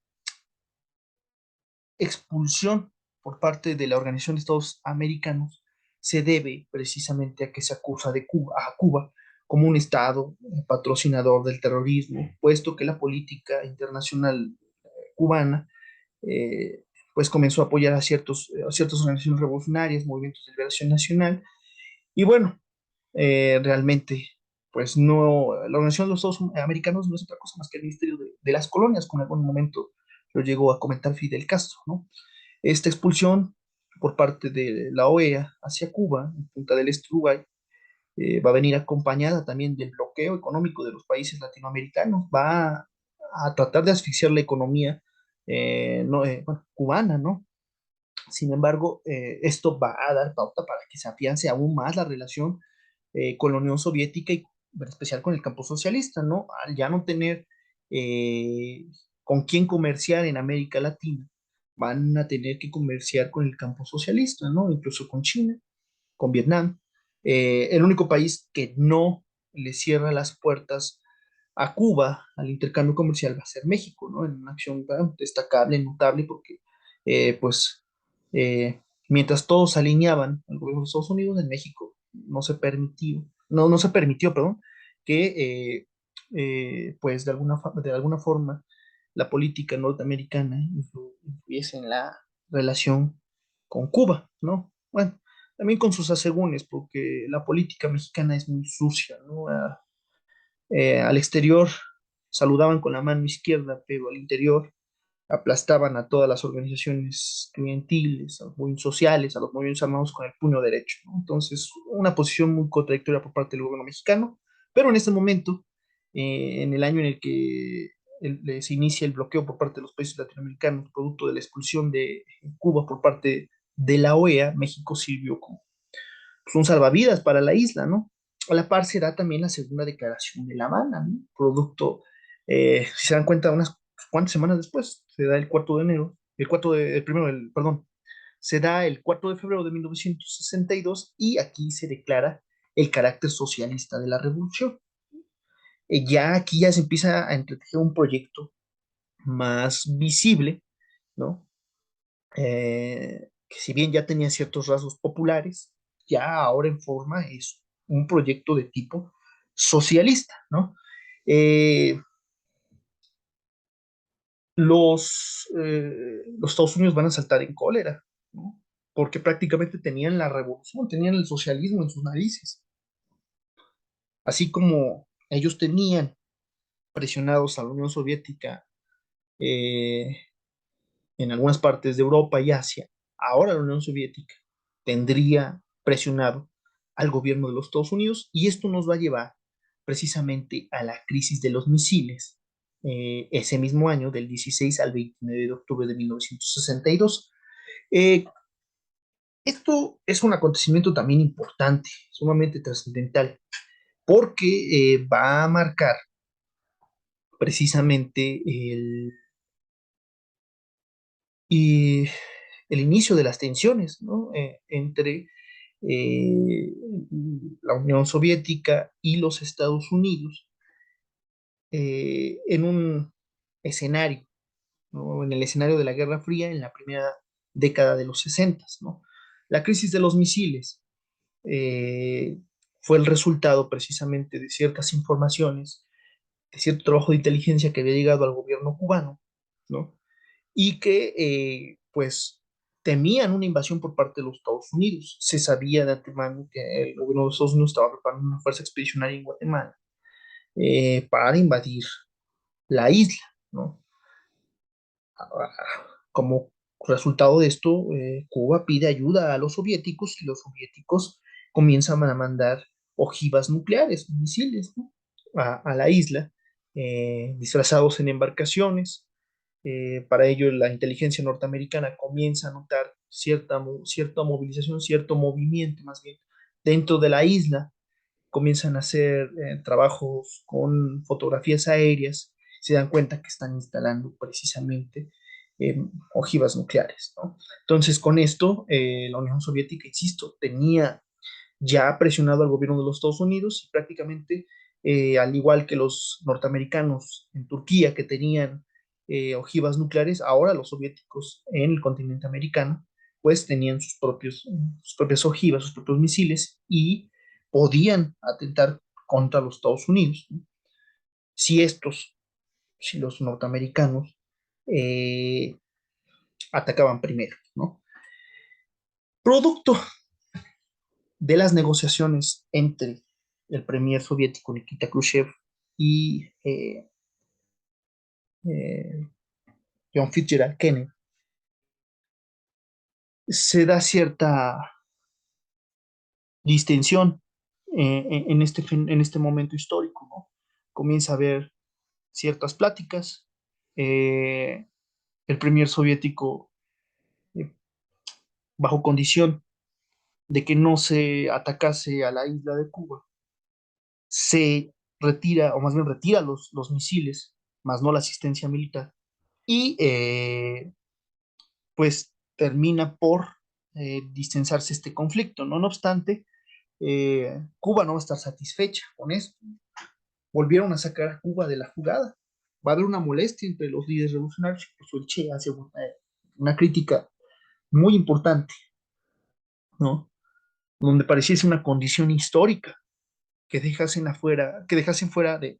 Speaker 1: expulsión por parte de la Organización de Estados Americanos se debe precisamente a que se acusa a Cuba como un Estado patrocinador del terrorismo, puesto que la política internacional cubana eh, pues comenzó a apoyar a ciertas organizaciones revolucionarias, movimientos de liberación nacional, y bueno, realmente, pues no, la Organización de los Estados Americanos no es otra cosa más que el Ministerio de las Colonias, como en algún momento lo llegó a comentar Fidel Castro, ¿no? Esta expulsión por parte de la OEA hacia Cuba, en Punta del Este, Uruguay, va a venir acompañada también del bloqueo económico de los países latinoamericanos, va a tratar de asfixiar la economía no, bueno, cubana, ¿no? Sin embargo, esto va a dar pauta para que se afiance aún más la relación con la Unión Soviética y en especial con el campo socialista, ¿no? Al ya no tener eh, con quién comerciar en América Latina, van a tener que comerciar con el campo socialista, ¿no? Incluso con China, con Vietnam. El único país que no le cierra las puertas a Cuba al intercambio comercial va a ser México, ¿no? En una acción destacable, notable, porque pues mientras todos se alineaban al gobierno de Estados Unidos, en México no se permitió, perdón, que pues de alguna forma la política norteamericana influyese en la relación con Cuba, ¿no? Bueno, también con sus asegúnes, porque la política mexicana es muy sucia, ¿no? Al exterior saludaban con la mano izquierda, pero al interior aplastaban a todas las organizaciones estudiantiles, a los movimientos sociales, a los movimientos armados con el puño derecho, ¿no? Entonces, una posición muy contradictoria por parte del gobierno mexicano, pero en este momento, en el año en el que se inicia el bloqueo por parte de los países latinoamericanos, producto de la expulsión de Cuba por parte de la OEA, México sirvió como pues, un salvavidas para la isla, ¿no? A la par será también la segunda declaración de La Habana, ¿no? Producto, si se dan cuenta, unas cuantas semanas después, se da el 4 de enero, el primero, perdón, se da el 4 de febrero de 1962 y aquí se declara el carácter socialista de la revolución. Ya aquí ya se empieza a entretejer un proyecto más visible, ¿no? Que si bien ya tenía ciertos rasgos populares, ya ahora en forma es un proyecto de tipo socialista, ¿no? Eh, los Estados Unidos van a saltar en cólera, ¿no? Porque prácticamente tenían la revolución, tenían el socialismo en sus narices, así como ellos tenían presionados a la Unión Soviética eh, en algunas partes de Europa y Asia, ahora la Unión Soviética tendría presionado al gobierno de los Estados Unidos y esto nos va a llevar precisamente a la crisis de los misiles ese mismo año, del 16 al 29 de octubre de 1962. Eh, Esto es un acontecimiento también importante, sumamente trascendental, porque va a marcar precisamente y el inicio de las tensiones, ¿no? Entre eh, la Unión Soviética y los Estados Unidos en un escenario, ¿no? En el escenario de la Guerra Fría en la primera década de los 60, ¿no? La crisis de los misiles eh, fue el resultado precisamente de ciertas informaciones, de cierto trabajo de inteligencia que había llegado al gobierno cubano, ¿no? Y que pues temían una invasión por parte de los Estados Unidos. Se sabía de antemano que el gobierno de los Estados Unidos estaba preparando una fuerza expedicionaria en Guatemala para invadir la isla, ¿no? Como resultado de esto, Cuba pide ayuda a los soviéticos y los soviéticos comienzan a mandar ojivas nucleares, misiles, ¿no? A la isla, disfrazados en embarcaciones. Para ello, la inteligencia norteamericana comienza a notar cierta movilización, cierto movimiento más bien dentro de la isla. Comienzan a hacer trabajos con fotografías aéreas, se dan cuenta que están instalando precisamente ojivas nucleares, ¿no? Entonces, con esto, la Unión Soviética, insisto, tenía ya presionado al gobierno de los Estados Unidos y prácticamente, al igual que los norteamericanos en Turquía que tenían ojivas nucleares, ahora los soviéticos en el continente americano pues tenían sus propias ojivas, sus propios misiles y podían atentar contra los Estados Unidos, ¿no? Si estos, si los norteamericanos eh, atacaban primero, ¿no? Producto de las negociaciones entre el premier soviético Nikita Khrushchev y eh, John Fitzgerald Kennedy, se da cierta distensión en este momento histórico, ¿no? Comienza a haber ciertas pláticas. El premier soviético, eh, bajo condición de que no se atacase a la isla de Cuba, se retira, o más bien retira los misiles, más no la asistencia militar, y pues termina por distensarse este conflicto, ¿no? No obstante, Cuba no va a estar satisfecha con esto. Volvieron a sacar a Cuba de la jugada. Va a haber una molestia entre los líderes revolucionarios, incluso el Che hace una crítica muy importante, ¿no? Donde pareciese una condición histórica que dejasen fuera de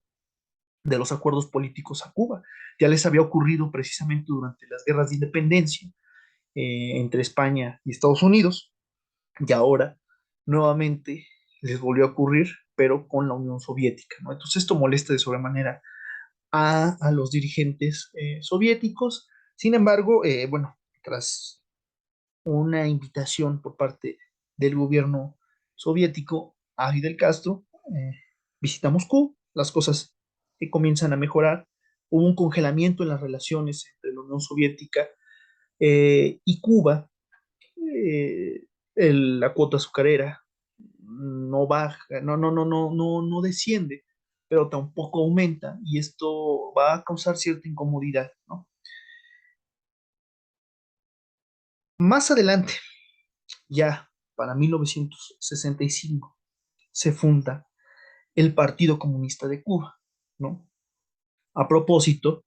Speaker 1: los acuerdos políticos a Cuba. Ya les había ocurrido precisamente durante las guerras de independencia entre España y Estados Unidos, y ahora nuevamente les volvió a ocurrir, pero con la Unión Soviética, ¿no? Entonces esto molesta de sobremanera a los dirigentes soviéticos. Sin embargo, bueno, tras una invitación por parte del gobierno soviético a Fidel Castro, visita Moscú, las cosas comienzan a mejorar, hubo un congelamiento en las relaciones entre la Unión Soviética y Cuba, eh, la cuota azucarera no baja, no desciende, pero tampoco aumenta y esto va a causar cierta incomodidad, ¿no? Más adelante, ya para 1965, se funda el Partido Comunista de Cuba, ¿no? A propósito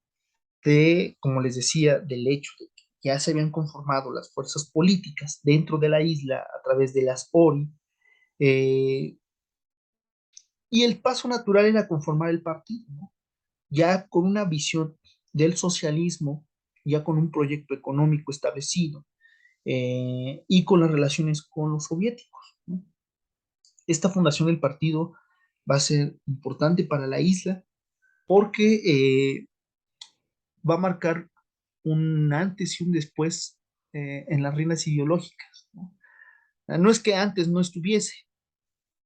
Speaker 1: de, como les decía, del hecho de que ya se habían conformado las fuerzas políticas dentro de la isla a través de las ORI, eh, y el paso natural era conformar el partido, ¿no? Ya con una visión del socialismo, ya con un proyecto económico establecido y con las relaciones con los soviéticos, ¿no? Esta fundación del partido va a ser importante para la isla porque va a marcar un antes y un después en las riendas ideológicas, ¿no? No es que antes no estuviese,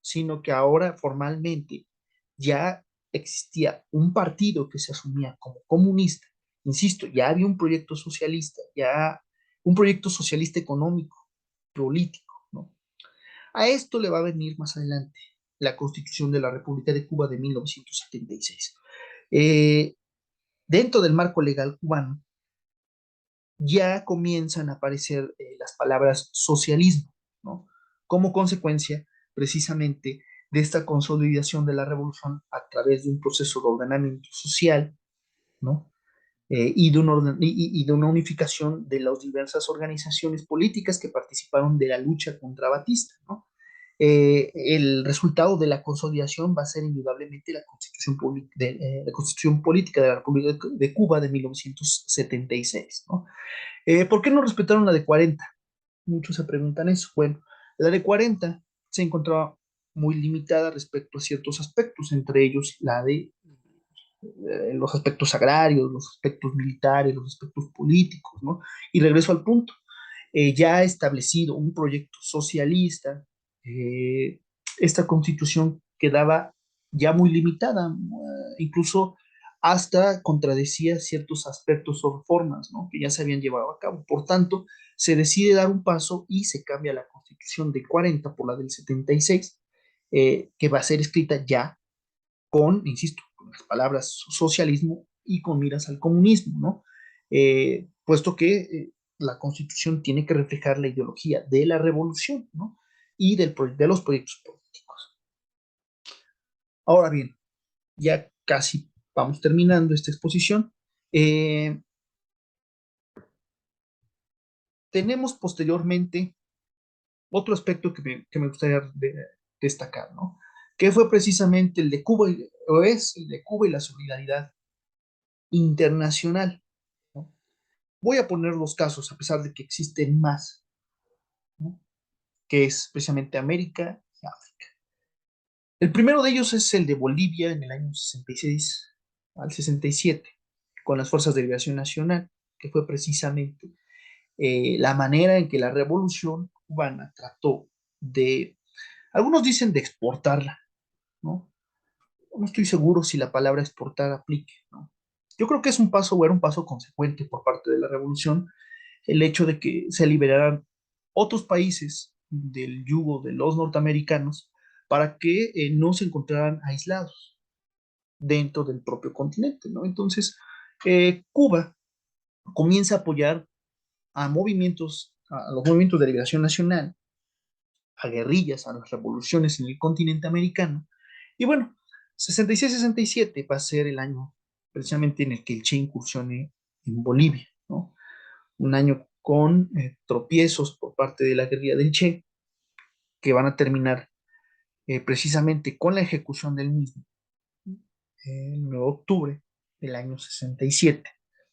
Speaker 1: sino que ahora formalmente ya existía un partido que se asumía como comunista. Insisto, ya había un proyecto socialista, ya un proyecto socialista económico, político, ¿no? A esto le va a venir más adelante la Constitución de la República de Cuba de 1976. Eh, Dentro del marco legal cubano ya comienzan a aparecer las palabras socialismo, ¿no? Como consecuencia precisamente de esta consolidación de la revolución a través de un proceso de ordenamiento social, ¿no? Y de una unificación de las diversas organizaciones políticas que participaron de la lucha contra Batista, ¿no? El resultado de la consolidación va a ser indudablemente la Constitución Política de la República de Cuba de 1976, ¿no? ¿Por qué no respetaron la de 40? Muchos se preguntan eso. Bueno, la de 40 se encontraba muy limitada respecto a ciertos aspectos, entre ellos la de los aspectos agrarios, los aspectos militares, los aspectos políticos, ¿no? Y regreso al punto, ya ha establecido un proyecto socialista, eh, esta constitución quedaba ya muy limitada, incluso hasta contradecía ciertos aspectos o reformas, ¿no? Que ya se habían llevado a cabo. Por tanto, se decide dar un paso y se cambia la constitución de 40 por la del 76, que va a ser escrita ya con, insisto, con las palabras socialismo y con miras al comunismo, ¿no? Puesto que la Constitución tiene que reflejar la ideología de la revolución, ¿no? Y de los proyectos políticos. Ahora bien, ya casi vamos terminando esta exposición. Eh, Tenemos posteriormente otro aspecto que me gustaría destacar, ¿no? Que fue precisamente el de Cuba, o es el de Cuba y la solidaridad internacional, ¿no? Voy a poner los casos, a pesar de que existen más, ¿no? Que es precisamente América y África. El primero de ellos es el de Bolivia en el año 66 al 67, con las Fuerzas de Liberación Nacional, que fue precisamente la manera en que la revolución cubana trató de, algunos dicen de exportarla, ¿no? No estoy seguro si la palabra exportar aplique, ¿no? Yo creo que es un paso, o era un paso consecuente por parte de la revolución, el hecho de que se liberaran otros países del yugo de los norteamericanos para que no se encontraran aislados dentro del propio continente, ¿no? Entonces, Cuba comienza a apoyar a los movimientos de liberación nacional, a guerrillas, a las revoluciones en el continente americano. Y bueno, 66-67 va a ser el año precisamente en el que el Che incursione en Bolivia, ¿no? Un año con tropiezos por parte de la guerrilla del Che, que van a terminar precisamente con la ejecución del mismo el 9 de octubre del año 67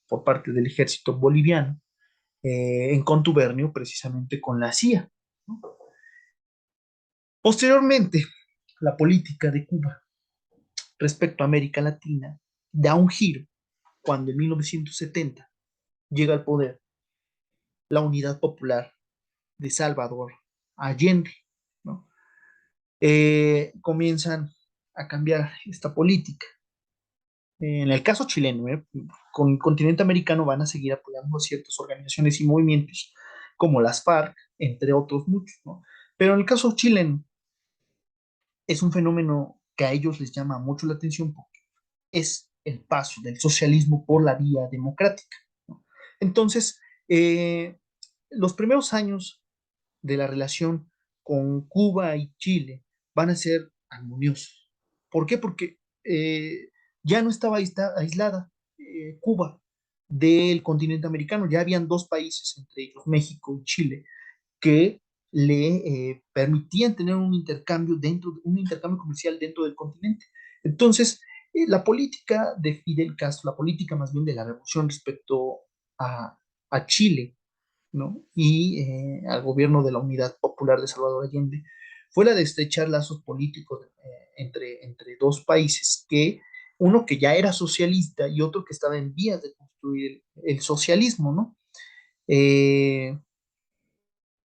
Speaker 1: por parte del ejército boliviano, en contubernio precisamente con la CIA, ¿no? Posteriormente, la política de Cuba respecto a América Latina da un giro cuando en 1970 llega al poder la Unidad Popular de Salvador Allende, ¿no? Comienzan a cambiar esta política. En el caso chileno, con el continente americano van a seguir apoyando ciertas organizaciones y movimientos como las FARC, entre otros muchos, ¿no? Pero en el caso chileno es un fenómeno que a ellos les llama mucho la atención porque es el paso del socialismo por la vía democrática, ¿no? Entonces, los primeros años de la relación con Cuba y Chile van a ser armoniosos. ¿Por qué? Porque ya no estaba aislada Cuba del continente americano, ya habían dos países, entre ellos México y Chile, que le permitían tener un intercambio comercial dentro del continente. Entonces, la política de Fidel Castro, la política más bien de la revolución respecto a, a Chile, ¿no? Y al gobierno de la Unidad Popular de Salvador Allende, fue la de estrechar lazos políticos entre dos países que uno que ya era socialista y otro que estaba en vías de construir el socialismo, ¿no? Eh,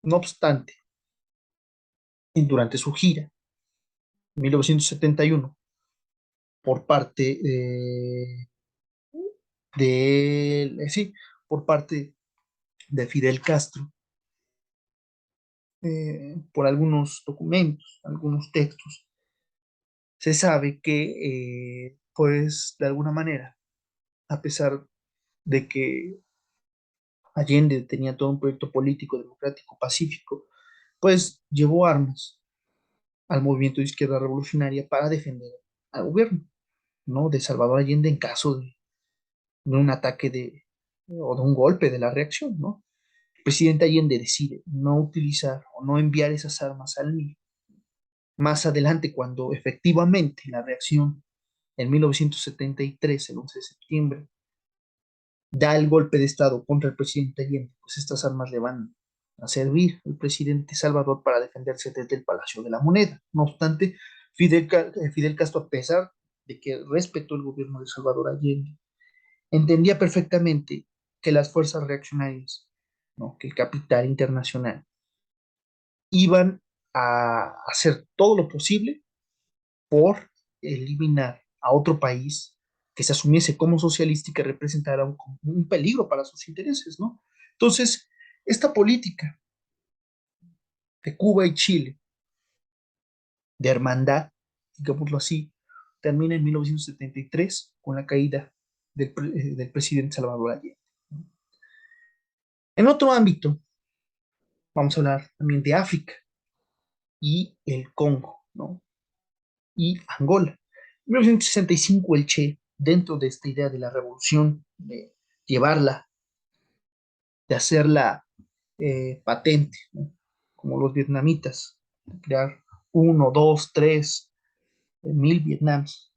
Speaker 1: no obstante, durante su gira, en 1971, por parte sí, por parte de Fidel Castro, por algunos documentos, algunos textos, se sabe que, pues, de alguna manera, a pesar de que Allende tenía todo un proyecto político, democrático, pacífico, pues llevó armas al movimiento de izquierda revolucionaria para defender al gobierno, ¿no? De Salvador Allende en caso de un ataque o de un golpe de la reacción, ¿no? El presidente Allende decide no utilizar o no enviar esas armas al MIR. Más adelante, cuando efectivamente la reacción en 1973, el 11 de septiembre, da el golpe de Estado contra el presidente Allende, pues estas armas le van a servir al presidente Salvador para defenderse desde el Palacio de la Moneda. No obstante, Fidel Castro, a pesar de que respetó el gobierno de Salvador Allende, entendía perfectamente que las fuerzas reaccionarias, ¿no? Que el capital internacional, iban a hacer todo lo posible por eliminar a otro país que se asumiese como socialista y que representara un peligro para sus intereses, ¿no? Entonces, esta política de Cuba y Chile, de hermandad, digámoslo así, termina en 1973 con la caída del presidente Salvador Allende. En otro ámbito, vamos a hablar también de África y el Congo, ¿no? Y Angola. En 1965 el Che, dentro de esta idea de la revolución, de llevarla, de hacerla patente, ¿no? Como los vietnamitas, de crear uno, dos, tres, 1000 Vietnams,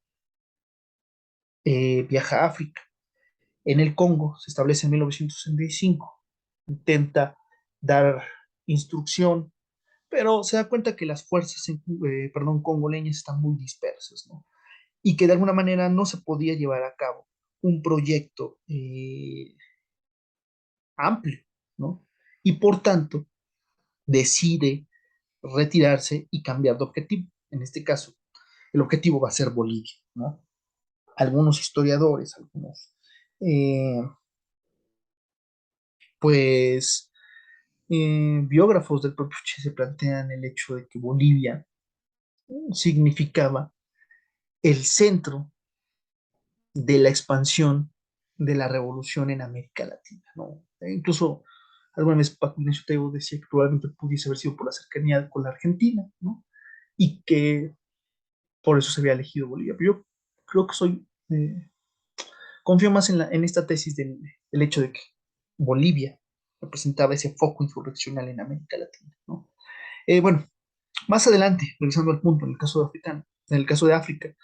Speaker 1: viaja a África. En el Congo se establece en 1965, intenta dar instrucción, pero se da cuenta que las fuerzas congoleñas están muy dispersas, ¿no? Y que de alguna manera no se podía llevar a cabo un proyecto amplio, ¿no? Y por tanto decide retirarse y cambiar de objetivo. En este caso, el objetivo va a ser Bolivia, ¿no? Algunos historiadores, algunos, eh, pues, biógrafos del propio Che se plantean el hecho de que Bolivia significaba el centro de la expansión de la revolución en América Latina, ¿no? Incluso alguna vez Paco Ignacio Taibo decía que probablemente pudiese haber sido por la cercanía con la Argentina, ¿no? Y que por eso se había elegido Bolivia. Pero yo creo que confío más en esta tesis del hecho de que Bolivia representaba ese foco insurreccional en América Latina, ¿no? Bueno, más adelante, regresando al punto, en el caso de África,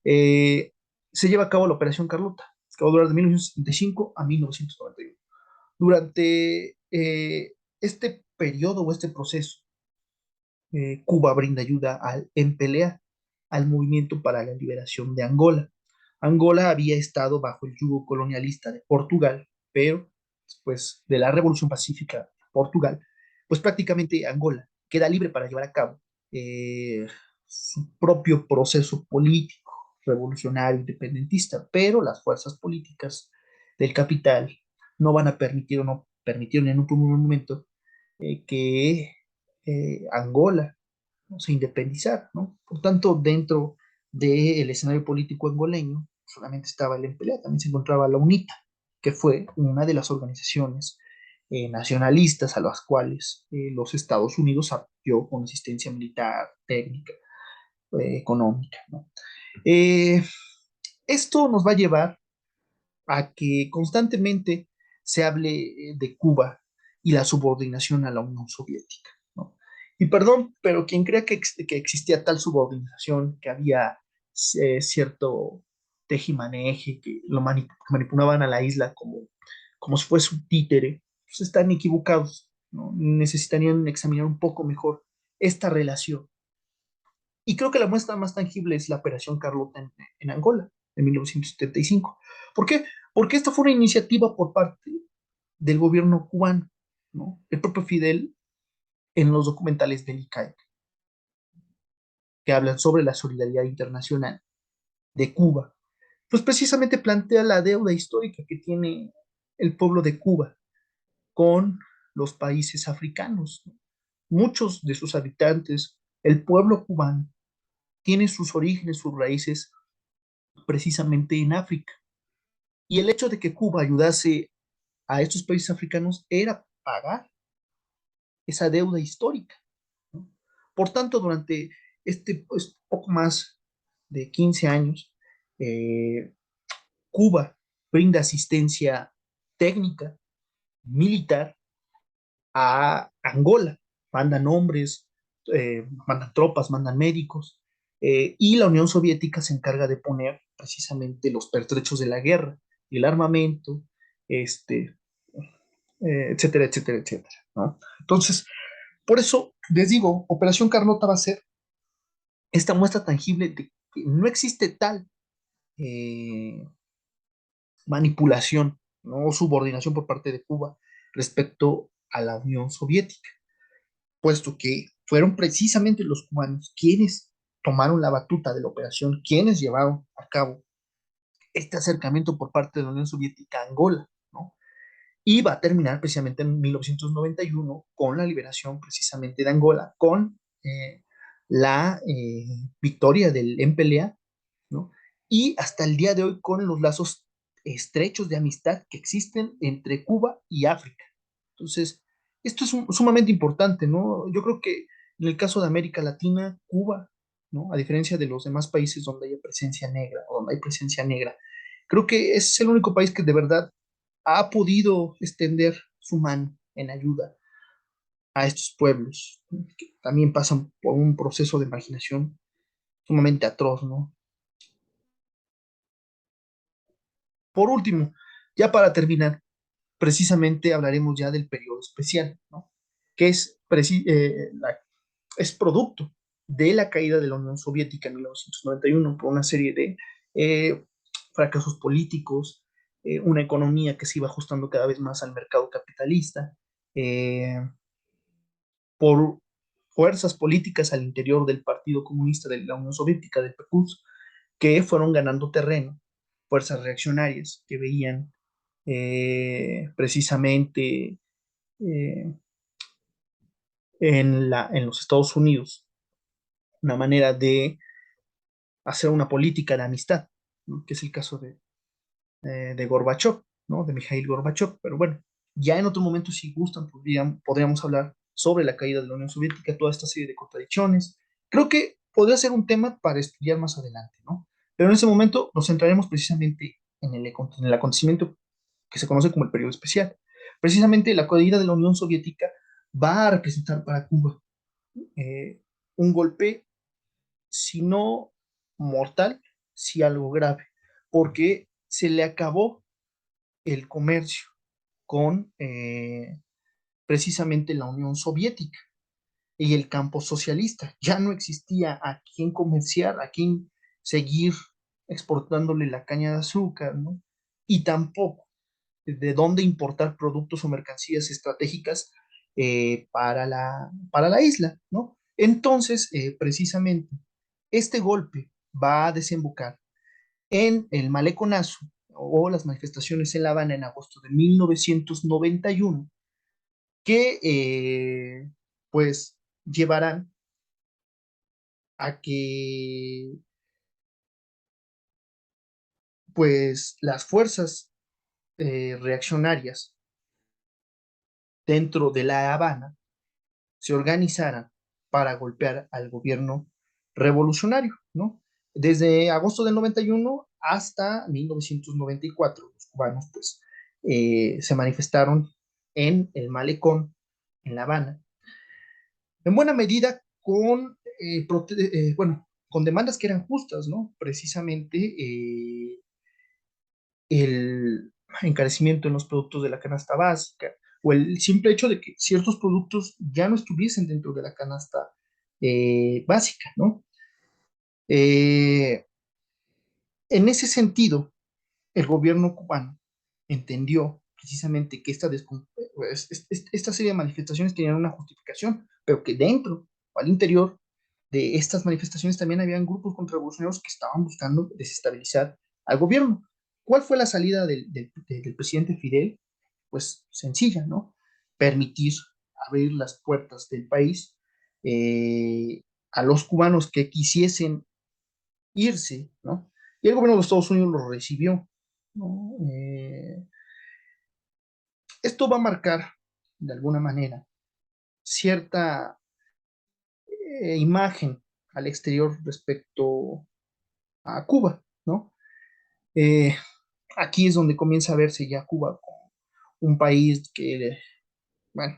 Speaker 1: eh, se lleva a cabo la Operación Carlota, que va a durar de 1975 a 1991. Durante este periodo o este proceso, Cuba brinda ayuda en pelea al movimiento para la liberación de Angola. Angola había estado bajo el yugo colonialista de Portugal, pero después de la Revolución Pacífica de Portugal, pues prácticamente Angola queda libre para llevar a cabo su propio proceso político, revolucionario, independentista, pero las fuerzas políticas del capital no van a permitir o no permitieron en un primer momento que Angola, ¿no? Se independizara, ¿no? Por tanto, dentro del escenario político angoleño solamente estaba el MPLA, también se encontraba la UNITA, que fue una de las organizaciones nacionalistas a las cuales los Estados Unidos apoyó con asistencia militar, técnica, económica, ¿no? Eh, Esto nos va a llevar a que constantemente se hable de Cuba y la subordinación a la Unión Soviética, ¿no? Y perdón, pero quien crea que existía tal subordinación, que había cierto tejimaneje, que manipulaban a la isla como si fuese un títere, pues están equivocados, ¿no? Necesitarían examinar un poco mejor esta relación. Y creo que la muestra más tangible es la Operación Carlota en Angola. en 1975. ¿Por qué? Porque esta fue una iniciativa por parte del gobierno cubano, ¿no? El propio Fidel, en los documentales del ICAE, que hablan sobre la solidaridad internacional de Cuba, pues precisamente plantea la deuda histórica que tiene el pueblo de Cuba con los países africanos. Muchos de sus habitantes, el pueblo cubano, tiene sus orígenes, sus raíces precisamente en África. Y el hecho de que Cuba ayudase a estos países africanos era pagar esa deuda histórica, ¿no? Por tanto, durante este pues, poco más de 15 años, eh, Cuba brinda asistencia técnica, militar a Angola. Mandan hombres, mandan tropas, mandan médicos, y la Unión Soviética se encarga de poner precisamente los pertrechos de la guerra, el armamento, este, etcétera, etcétera, etcétera, ¿no? Entonces, por eso les digo, Operación Carlota va a ser esta muestra tangible de que no existe tal eh, manipulación, no subordinación por parte de Cuba respecto a la Unión Soviética, puesto que fueron precisamente los cubanos quienes tomaron la batuta de la operación, quienes llevaron a cabo este acercamiento por parte de la Unión Soviética a Angola, ¿no? Y va a terminar precisamente en 1991 con la liberación precisamente de Angola, con la victoria del MPLA, ¿no? Y hasta el día de hoy con los lazos estrechos de amistad que existen entre Cuba y África. Entonces, esto es sumamente importante, ¿no? Yo creo que en el caso de América Latina, Cuba, ¿no? A diferencia de los demás países donde hay presencia negra o donde hay presencia negra, creo que es el único país que de verdad ha podido extender su mano en ayuda a estos pueblos, ¿no? Que también pasan por un proceso de marginación sumamente atroz, ¿no? Por último, ya para terminar, precisamente hablaremos ya del periodo especial, ¿no? Que es, es producto de la caída de la Unión Soviética en 1991 por una serie de eh, fracasos políticos, una economía que se iba ajustando cada vez más al mercado capitalista, eh, por fuerzas políticas al interior del Partido Comunista de la Unión Soviética, del PQS, que fueron ganando terreno, fuerzas reaccionarias que veían precisamente eh, en los Estados Unidos una manera de hacer una política de amistad, ¿no? Que es el caso de Gorbachev, ¿no? De Mikhail Gorbachev. Pero bueno, ya en otro momento, si gustan, podríamos hablar sobre la caída de la Unión Soviética, toda esta serie de contradicciones. Creo que podría ser un tema para estudiar más adelante, ¿no? Pero en ese momento nos centraremos precisamente en el acontecimiento que se conoce como el periodo especial. Precisamente la caída de la Unión Soviética va a representar para Cuba eh, un golpe, si no mortal, si algo grave, porque se le acabó el comercio con precisamente la Unión Soviética y el campo socialista. Ya no existía a quién comerciar, a quién seguir exportándole la caña de azúcar, ¿no? Y tampoco de dónde importar productos o mercancías estratégicas para la isla, ¿no? Entonces, precisamente, este golpe va a desembocar en el maleconazo o las manifestaciones en La Habana en agosto de 1991, que pues llevarán a que pues las fuerzas reaccionarias dentro de La Habana se organizaran para golpear al gobierno revolucionario, ¿no? Desde agosto del 91 hasta 1994, los cubanos pues se manifestaron en el malecón, en La Habana, en buena medida con, bueno, con demandas que eran justas, ¿no? Precisamente el encarecimiento en los productos de la canasta básica o el simple hecho de que ciertos productos ya no estuviesen dentro de la canasta básica, ¿no? Eh, En ese sentido, el gobierno cubano entendió precisamente que esta serie de manifestaciones tenían una justificación, pero que dentro o al interior de estas manifestaciones también habían grupos contrarrevolucionarios que estaban buscando desestabilizar al gobierno. ¿Cuál fue la salida del presidente Fidel? Pues sencilla, ¿no? Permitir abrir las puertas del país a los cubanos que quisiesen irse, ¿no? Y el gobierno de los Estados Unidos los recibió, ¿no? Esto va a marcar, de alguna manera, cierta imagen al exterior respecto a Cuba, ¿no? Eh, Aquí es donde comienza a verse ya Cuba como un país que, bueno,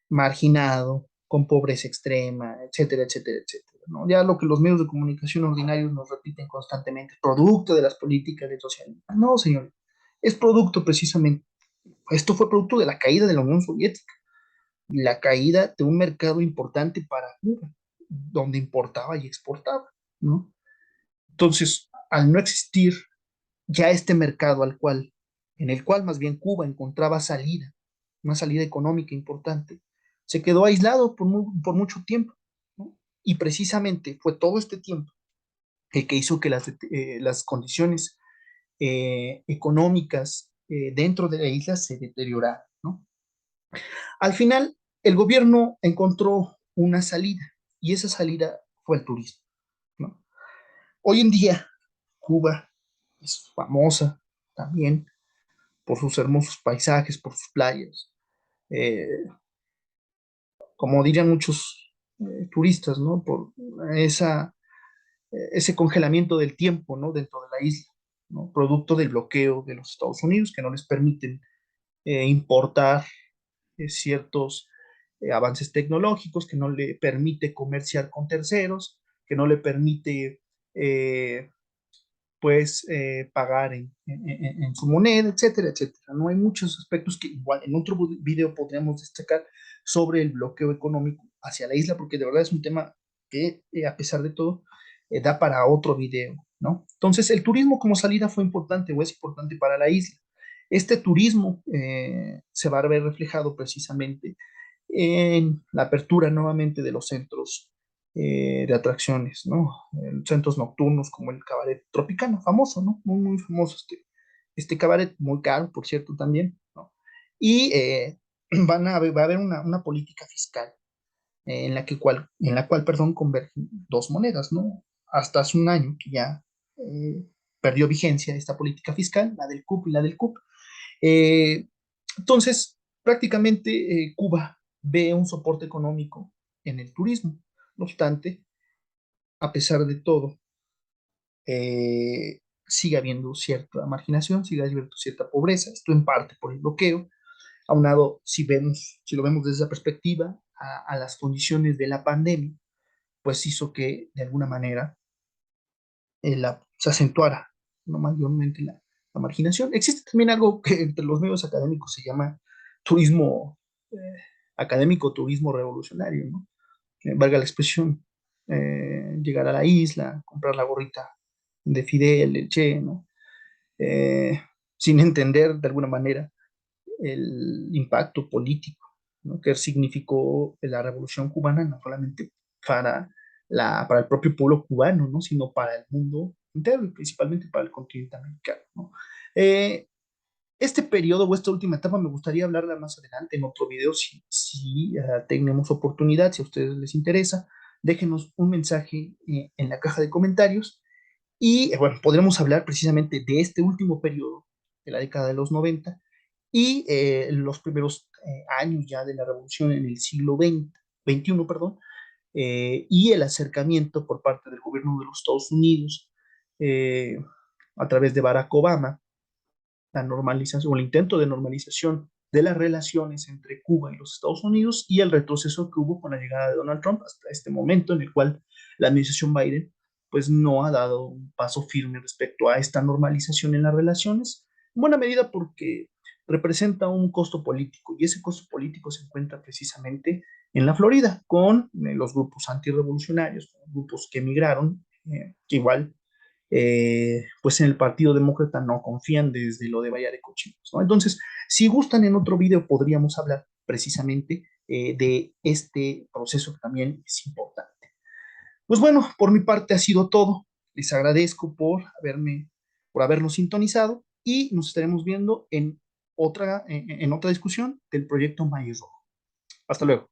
Speaker 1: marginado, con pobreza extrema, etcétera, etcétera, etcétera, ¿no? Ya lo que los medios de comunicación ordinarios nos repiten constantemente, producto de las políticas de socialismo. No, señor, es producto precisamente, esto fue producto de la caída de la Unión Soviética, la caída de un mercado importante para Cuba, donde importaba y exportaba, ¿no? Entonces, al no existir ya este mercado en el cual más bien Cuba encontraba salida, una salida económica importante, se quedó aislado por mucho tiempo, ¿no? Y precisamente fue todo este tiempo el que hizo que las condiciones económicas dentro de la isla se deterioraran, ¿no? Al final, el gobierno encontró una salida y esa salida fue el turismo, ¿no? Hoy en día, Cuba es famosa también por sus hermosos paisajes, por sus playas. Eh, Como dirían muchos turistas, ¿no? Por ese congelamiento del tiempo, ¿no? Dentro de la isla, ¿no? Producto del bloqueo de los Estados Unidos que no les permiten importar ciertos avances tecnológicos, que no le permite comerciar con terceros, que no le permite eh, pues pagar en su moneda, etcétera, etcétera. No hay muchos aspectos que igual en otro video podríamos destacar sobre el bloqueo económico hacia la isla, porque de verdad es un tema que a pesar de todo da para otro video, ¿no? Entonces el turismo como salida fue importante o es importante para la isla. Este turismo se va a ver reflejado precisamente en la apertura nuevamente de los centros de atracciones, ¿no? Centros nocturnos como el Cabaret Tropicano, famoso, ¿no? Muy, muy famoso este cabaret, muy caro, por cierto, también, ¿no? Y va a haber una política fiscal en la cual, perdón, convergen dos monedas, ¿no? Hasta hace un año que ya eh, perdió vigencia esta política fiscal, la del CUP y la del CUP. Eh, entonces, prácticamente Cuba ve un soporte económico en el turismo. No obstante, a pesar de todo, sigue habiendo cierta marginación, sigue habiendo cierta pobreza, esto en parte por el bloqueo, aunado, si lo vemos desde esa perspectiva, a las condiciones de la pandemia, pues hizo que de alguna manera se acentuara, ¿no? Mayormente la marginación. Existe también algo que entre los medios académicos se llama turismo eh, académico, turismo revolucionario, ¿no? Valga la expresión, llegar a la isla, comprar la gorrita de Fidel, el Che, ¿no? Eh, Sin entender de alguna manera el impacto político, ¿no? Que significó la revolución cubana, no solamente para, para el propio pueblo cubano, ¿no? Sino para el mundo entero y principalmente para el continente americano, ¿no? Eh, este periodo o esta última etapa me gustaría hablarla más adelante en otro video si tenemos oportunidad, si a ustedes les interesa, déjenos un mensaje en la caja de comentarios y bueno, podremos hablar precisamente de este último periodo de la década de los 90 y los primeros años ya de la revolución en el siglo XXI, perdón, y el acercamiento por parte del gobierno de los Estados Unidos eh, a través de Barack Obama, la normalización o el intento de normalización de las relaciones entre Cuba y los Estados Unidos y el retroceso que hubo con la llegada de Donald Trump hasta este momento en el cual la administración Biden pues no ha dado un paso firme respecto a esta normalización en las relaciones, en buena medida porque representa un costo político y ese costo político se encuentra precisamente en la Florida con los grupos antirrevolucionarios, con grupos que emigraron, que igual pues en el Partido Demócrata no confían desde lo de Bahía de Cochinos, ¿no? Entonces, si gustan, en otro video podríamos hablar precisamente de este proceso que también es importante. Pues bueno, por mi parte ha sido todo. Les agradezco por habernos sintonizado y nos estaremos viendo en otra discusión del proyecto Maíz Rojo. Hasta luego.